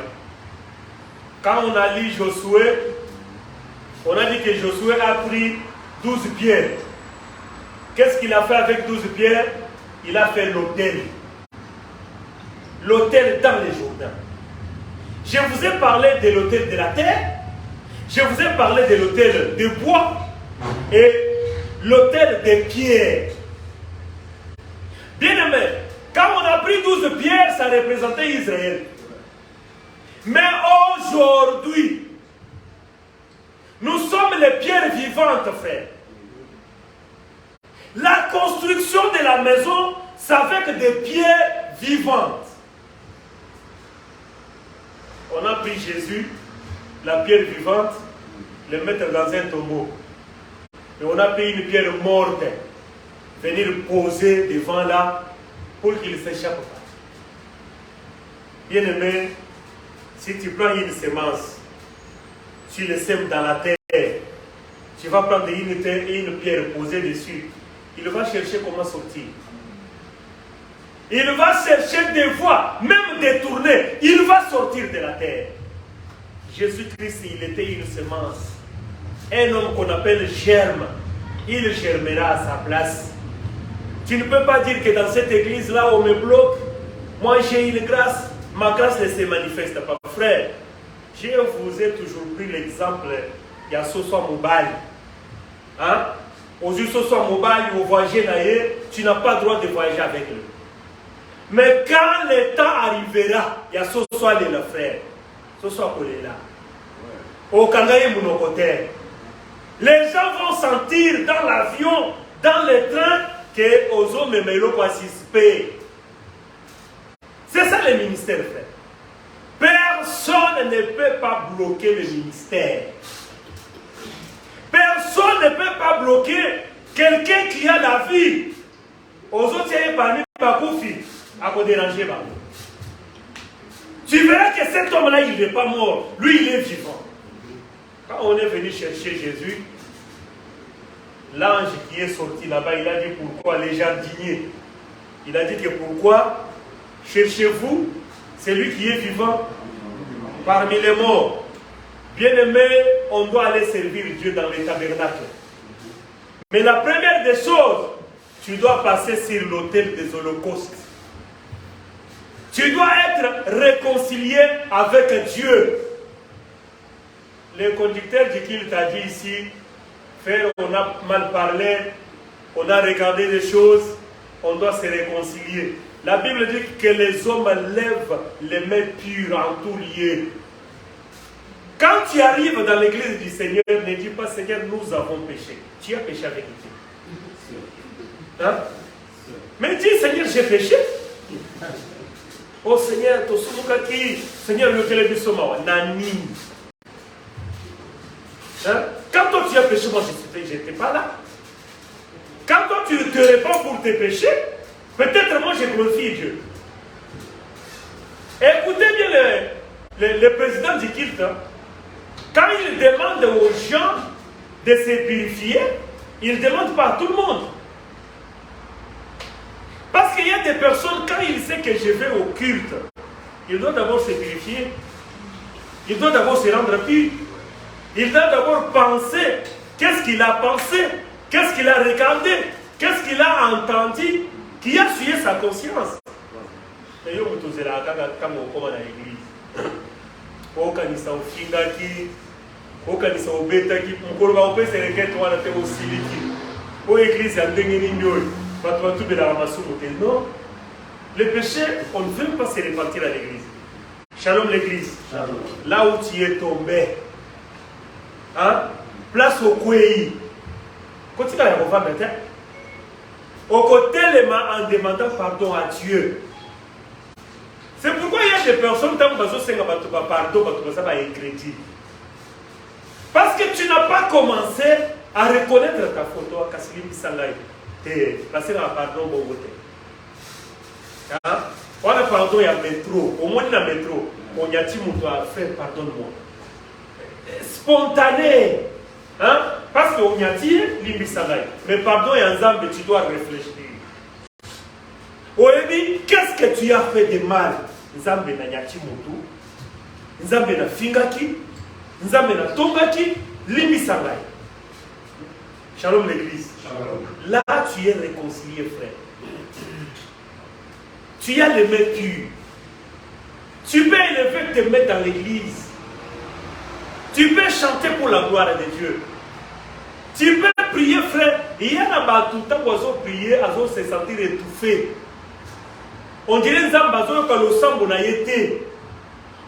Quand on a lu Josué, on a dit que Josué a pris 12 pierres. Qu'est-ce qu'il a fait avec 12 pierres? Il a fait l'autel. L'autel dans les Jourdains. Je vous ai parlé de l'autel de la terre. Je vous ai parlé de l'autel de bois. Et l'autel des pierres. Bien aimé, quand on a pris 12 pierres, ça représentait Israël. Mais aujourd'hui, nous sommes les pierres vivantes, frère. La construction de la maison, c'est avec des pierres vivantes. On a pris Jésus, la pierre vivante, le mettre dans un tombeau. Et on a pris une pierre morte, venir poser devant là, pour qu'il ne s'échappe pas. Bien aimé, si tu prends une semence, tu le sèmes dans la terre, tu vas prendre une pierre posée dessus. Il va chercher comment sortir. Il va chercher des voies, même détournées. Il va sortir de la terre. Jésus-Christ, il était une semence. Un homme qu'on appelle germe. Il germera à sa place. Tu ne peux pas dire que dans cette église-là, on me bloque. Moi, j'ai une grâce. Ma grâce ne se manifeste pas. Frère, je vous ai toujours pris l'exemple. Il y a Soso Mobile. Hein? Aujourd'hui, Soso Mobile, au voyager d'ailleurs, tu n'as pas le droit de voyager avec lui. Mais quand le temps arrivera, il y a Soso le frère. Soso là. Au Kangaye Monokoter. Les gens vont sentir dans l'avion, dans le train, que aux hommes me lo participer. C'est ça le ministère, frère. Personne ne peut pas bloquer le ministère. Personne ne peut pas bloquer quelqu'un qui a la vie. Aux autres, il y a parmi les à vous déranger. Tu verras que cet homme-là, il n'est pas mort. Lui, il est vivant. Quand on est venu chercher Jésus, l'ange qui est sorti là-bas, il a dit pourquoi les jardiniers. Il a dit que pourquoi cherchez-vous celui qui est vivant parmi les morts. Bien-aimé, on doit aller servir Dieu dans les tabernacles. Mais la première des choses, tu dois passer sur l'autel des holocaustes. Tu dois être réconcilié avec Dieu. Le conducteur du culte a dit ici, frère, on a mal parlé, on a regardé des choses, on doit se réconcilier. La Bible dit que les hommes lèvent les mains pures en tout lieu. Quand tu arrives dans l'église du Seigneur, ne dis pas Seigneur, nous avons péché. Tu as péché avec qui? Hein? Mais dis Seigneur, j'ai péché. Oh Seigneur, Seigneur, le télévision, Nani. Hein? Quand toi tu as péché, moi je n'étais pas là. Quand toi tu te réponds pour tes péchés, peut-être moi j'ai glorifié Dieu. Écoutez bien le président du culte. Hein? Quand il demande aux gens de se purifier, il ne demande pas à tout le monde. Parce qu'il y a des personnes, quand il sait que je vais au culte, il doit d'abord se purifier. Il doit d'abord se rendre pur. Il doit d'abord penser. Qu'est-ce qu'il a pensé? Qu'est-ce qu'il a regardé? Qu'est-ce qu'il a entendu? Qui a suivi sa conscience? Et yo mutozela kama ukoma na église. Okanisa ufingaki, okanisa obetaki, mukolo ba opese requête wana te osiliki. O église ya ndenge nini oyo? Non, le péché, on ne veut pas se repentir à l'église. Shalom l'église. Là où tu es tombé, hein? Place au Kouéi. Continue à revoir maintenant. Au côté les mains en demandant pardon à Dieu. C'est pourquoi il y a des personnes qui ont pardon parce que tu n'as pas commencé à reconnaître ta photo à Kassilim Sangai. Parce que pardon bon côté. On a pardon il y a métro, au moins dans le métro, on y a dit mon doigt faire pardonne-moi. Spontané, hein? Parce qu'on y a dit l'imbisalai. Mais pardon et ensemble tu dois réfléchir. Oebi, qu'est-ce que tu as fait de mal? Nzambe na nyati mutu, Nzambe na fingaki, Nzambe na tongaki, l'imbisalai. Shalom l'église. Là, tu es réconcilié, frère. Tu as les mains pures. Tu peux élever tes mains dans l'église. Tu peux chanter pour la gloire de Dieu. Tu peux prier, frère. Il y a tout le temps où ils ont prié, ils ont se sentir étouffés. On dirait que Zambazo que le sang n'a été.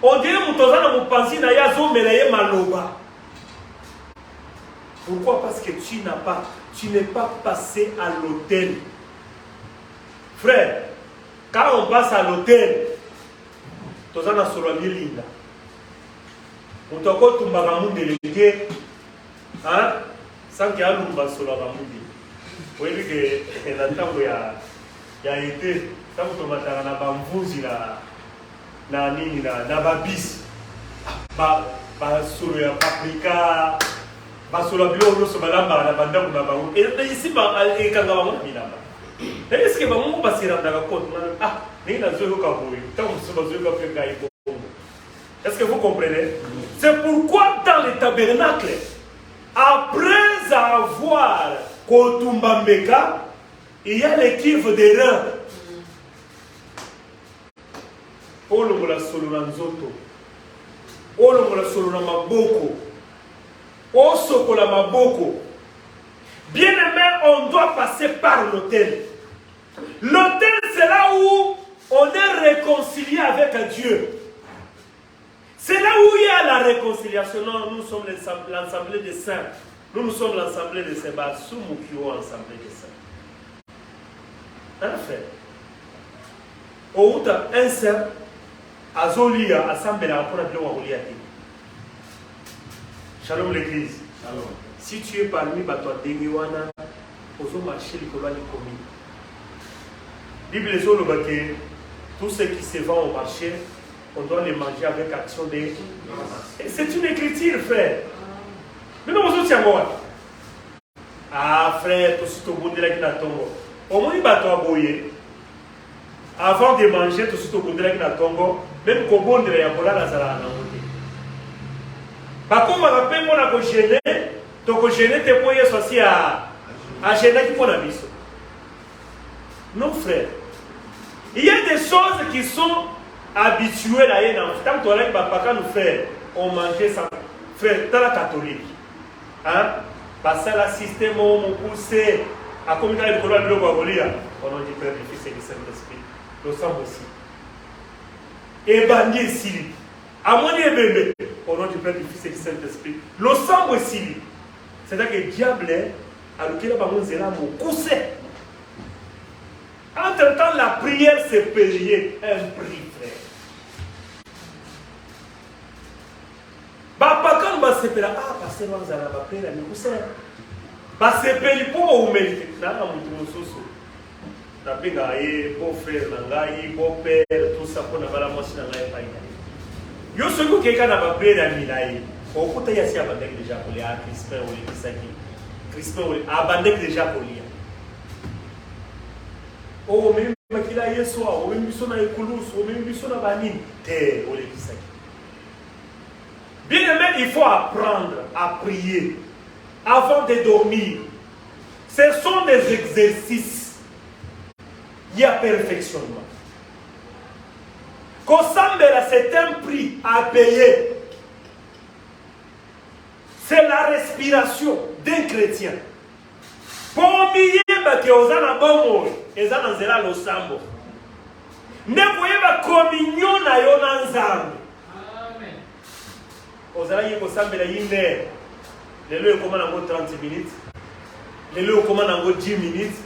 On dirait que Moutozana Moupansi n'a pas maloba. Pourquoi? Parce que tu n'es pas passé à l'autel. Frère, quand on passe à l'autel, tu as un solo linda. On t'a encore tout le délégué, hein? Sans qu'il y ait un solo bamundi. Vous voyez que l'entend il y a été, quand on m'a dit na bamvuzi na nini na babis, ba solo ya paprika. Et ici, est-ce que vous passez dans la côte? Est-ce que vous comprenez? C'est pourquoi dans les tabernacles, après avoir Kotumbambeka, il y a l'équipe des reins. Olomola solo na nzoto. Olomola solo na maboko. Osokola maboko. Bien aimé, on doit passer par l'autel. L'autel, c'est là où on est réconcilié avec Dieu. C'est là où il y a la réconciliation. Non, nous sommes l'assemblée des saints. Nous sommes l'assemblée des saints. L'assemblée des saints. En fait, outa un ser azolia assemblera pour la gloire. Shalom l'église. Shalom. Si tu es parmi toi Dengiwana, ozo marcher les colonies commis. Bible les autres que tout ce qui se vend au marché, on doit les manger avec action de. C'est une écriture, frère. Mais non, vous tiens moi. Ah, frère, tout ce que vous dites là, au moins, il va t'envoyer. Avant de manger, tout ce que vous dites là, même quand vous dites là, la zala. Par contre, je me rappelle qu'on a gêné, donc gêné tes poignets aussi à gêner qui pour la mission. Non, frère. Il y a des choses qui sont habituées là. Tant que tu papa nous fait, on mangeait ça. Frère, tu es la catholique. Hein? Parce que le système on poussé à communiquer avec le colon de l'eau, on a dit Père, le Fils et le Saint-Esprit. Le sang aussi. Et bandit ici. À mon bébé, au nom du Père, du Fils et du Saint-Esprit. Le sang aussi. C'est-à-dire que le diable, a lequel on a mon cousin. Entre-temps, la prière s'est payée un prix, frère. Bah, quand on va se faire, ah, parce que nous allons prier la cousin. Bah, c'est payé pour vous mériter. Là, on a soso. La pégaye, beau frère, nangaï, beau père, tout ça pour nous la moitié nangaï pas. Yo ce que quelqu'un n'a pas prié la milaï. Au côté il y a si abandonné déjà pour les Crispin ou les Kisaki. Crispin ou abandonné déjà pour les. Oh, même qu'il a Yessoa, ou même Bisson à Ekulus, ou même Bisson à Banin, t'es ou les Kisaki. Bien aimé, il faut apprendre à prier avant de dormir. Ce sont des exercices. Il y a perfectionnement. Kosambela, c'est un prix à payer. C'est la respiration d'un chrétien. Pour miyeba ke ozana bomo, ezana nzela lo sambo. Ne koyeba communion na yo na nzambe. Amen. Ozala yeko sambela yinde. Lelo ekoma nango 30 minutes. Lelo ekoma nango 10 minutes.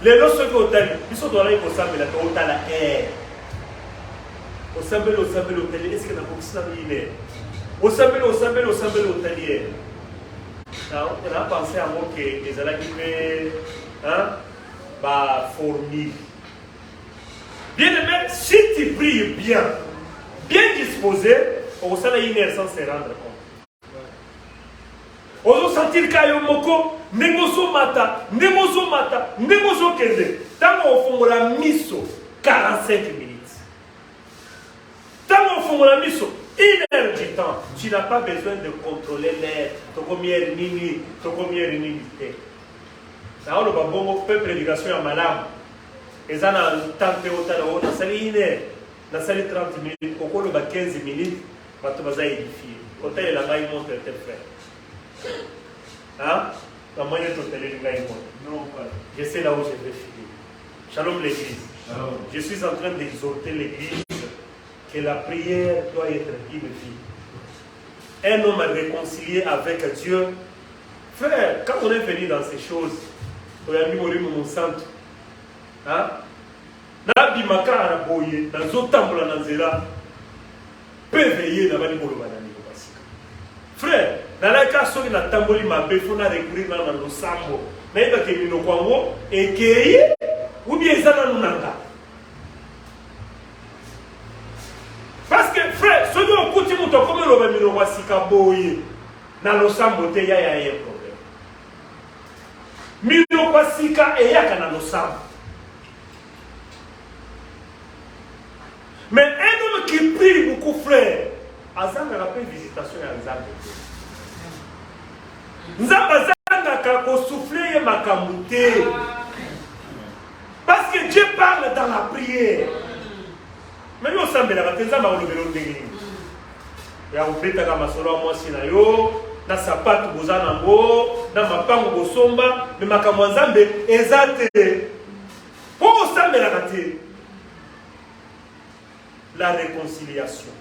Lelo soki otali, biso tola yeko sambela to otala Au sambel hôtelier, est-ce que dans le boxeur il est? Au sambel hôtelier. On a pensé à moi que les alliés fournir. Bien aimé, si tu pries bien disposé, on va une heure sans se rendre compte. On va sentir Kayomoko, Nemoso mata, Kende. Tant qu'on fait la miso, 45 minutes. Tant qu'on fait la miso, 1 heure du temps, tu n'as pas besoin de contrôler l'air, ton combien nini. Là, on va bon peu prédication à madame. Et ça, on a tenté au on a sali 1 heure, on a sali 30 minutes, au cours de 15 minutes, on va édifier. Quand elle est là-bas, il monte tes frères. Hein? La moyenne totale du gars, il monte. Non, pas. Je sais là où je vais finir. Shalom l'église. Shalom. Je suis en train d'exhorter l'église que la prière doit être une vie. Un homme réconcilié avec Dieu. Frère, quand on est venu dans ces choses, on a mis mon centre. Hein? Nabi Makara Boye, dans Zotambola Nanzela, peut veiller dans le Banani. Frère, dans le cas où on a tamboli ma il faut recourir dans le sambo. Mais il y a des gens et qui ou bien ils ont nanga. Parce que frère, ceux qui ont coutume de comme le mino wasika boye dans le sambo te ya un problème. Mino wasika et ya dans le sambo. Mais un homme qui prie beaucoup, frère, Azam a rappelé visitation à Nzambe. Nzambe a soufflé ma kamouté. Parce que Dieu parle dans la prière. Mais nous sommes là, nous sommes là. Il y a un peu de masolo moi si na yo, na sapato bozana ngo, na mapango bosomba, mais makambo Nzambe ezate. Pour Nzambe la raté. La réconciliation.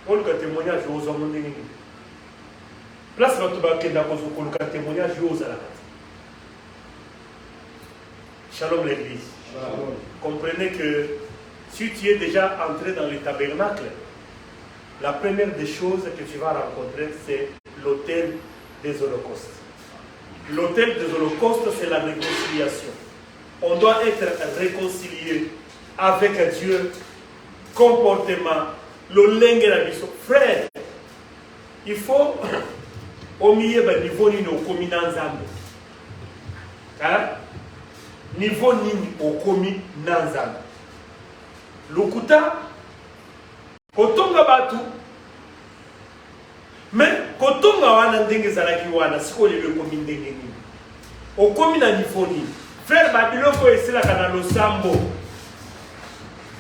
Pour le témoignage aux hommes de l'Église. Place votre baquet d'accord pour le témoignage aux à la Shalom l'église. Comprenez que si tu es déjà entré dans le tabernacle, la première des choses que tu vas rencontrer, c'est l'autel des holocaustes. L'autel des holocaustes, c'est la réconciliation. On doit être réconcilié avec Dieu, comportement, le lingue la mission. Frère, il faut au milieu du niveau nino komi nanzambe. Hein? Niveau nini okomi nanzambe. Lokuta kotonga batu. Mais kotonga wana ndenge zalaki wana siko lelo komi ndenge nini. Okomi na niveau nini. Frère Babiloko esela kana losambo.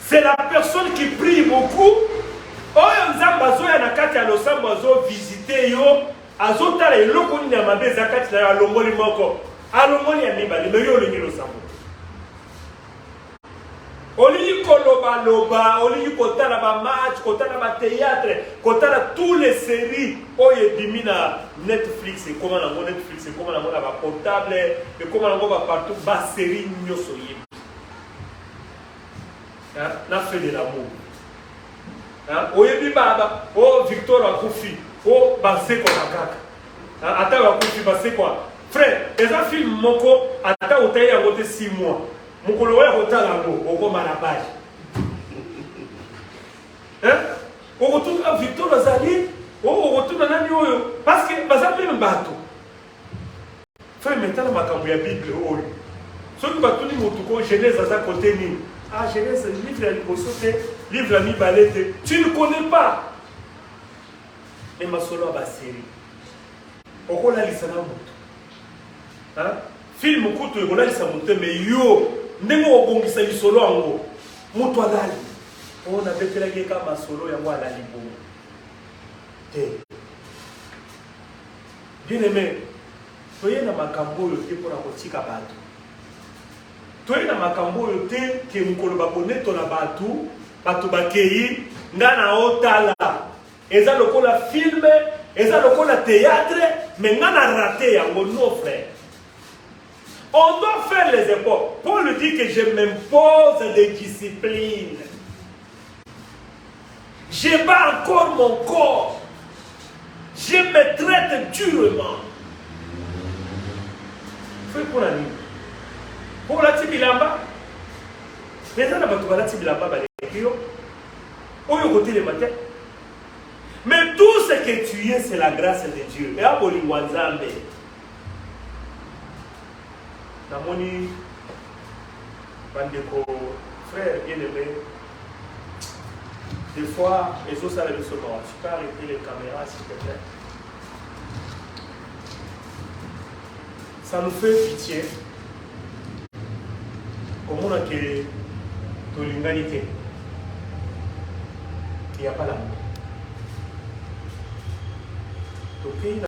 C'est la personne qui prie beaucoup. Oyo nzamba zo ya nakati ya losambo azo visiter yo, azotala eloko nini ya mabe zakati na alongoli moko. Alongoli ya mibali me yo olingi losambo. Olingi koloba loba, olingi kotala ba match, kotala ba théâtre, kotala tous les séries oyo ebimi na Netflix, et comment nango Netflix, et comment nango na ba portable, et comment nango ba partout ba série nyoso yebi. Na fait de l'amour. Oyebi baba, oh Victor akufi, oh baseko nakaka. Ata akufi baseko. Frère, eza film moko ata otayi yango te 6 mois. Mukolo wa kotala yango okoma na page. Okotuna Victor azali, okotuna nani oyo parce que baza même bato. Frère, maintenant makambo ya Bible oyo. Soki batuni motuko Genèse aza côté nini? Ah, Genèse, livre à l'hyposote, livre à mi-balete. Tu ne connais pas. Mais ma solo a série. Pourquoi la lisa na moto? Film kutu ekola lisa moto, mais yo, ndenge obongisa lisolo yango. Moto alali. On a betelaki kama solo yango alali bongo. Bien aimé, toye na makambo oyo te mpona kotika bato. Toi na makambo oyo te ke mukolo bakoneto na batu bakei nga na otala eza lokola filme eza lokola théâtre mais nga na raté yango non frère. On doit faire les efforts. Paul dit que je m'impose des disciplines. Je bats encore mon corps. Je me traite durement. Frère pour la nuit. Pour la tibilamba, mais ça n'a pas tout la tibilamba, mais tout ce que tu es, c'est la grâce de Dieu. Et à Bolingwanzambe, Namoni, Bandeko, frère bien-aimé, des fois, les autres salles de sonore, tu peux arrêter les caméras s'il te plaît. Ça nous fait pitié. Comment on a que l'humanité, il n'y a pas l'amour.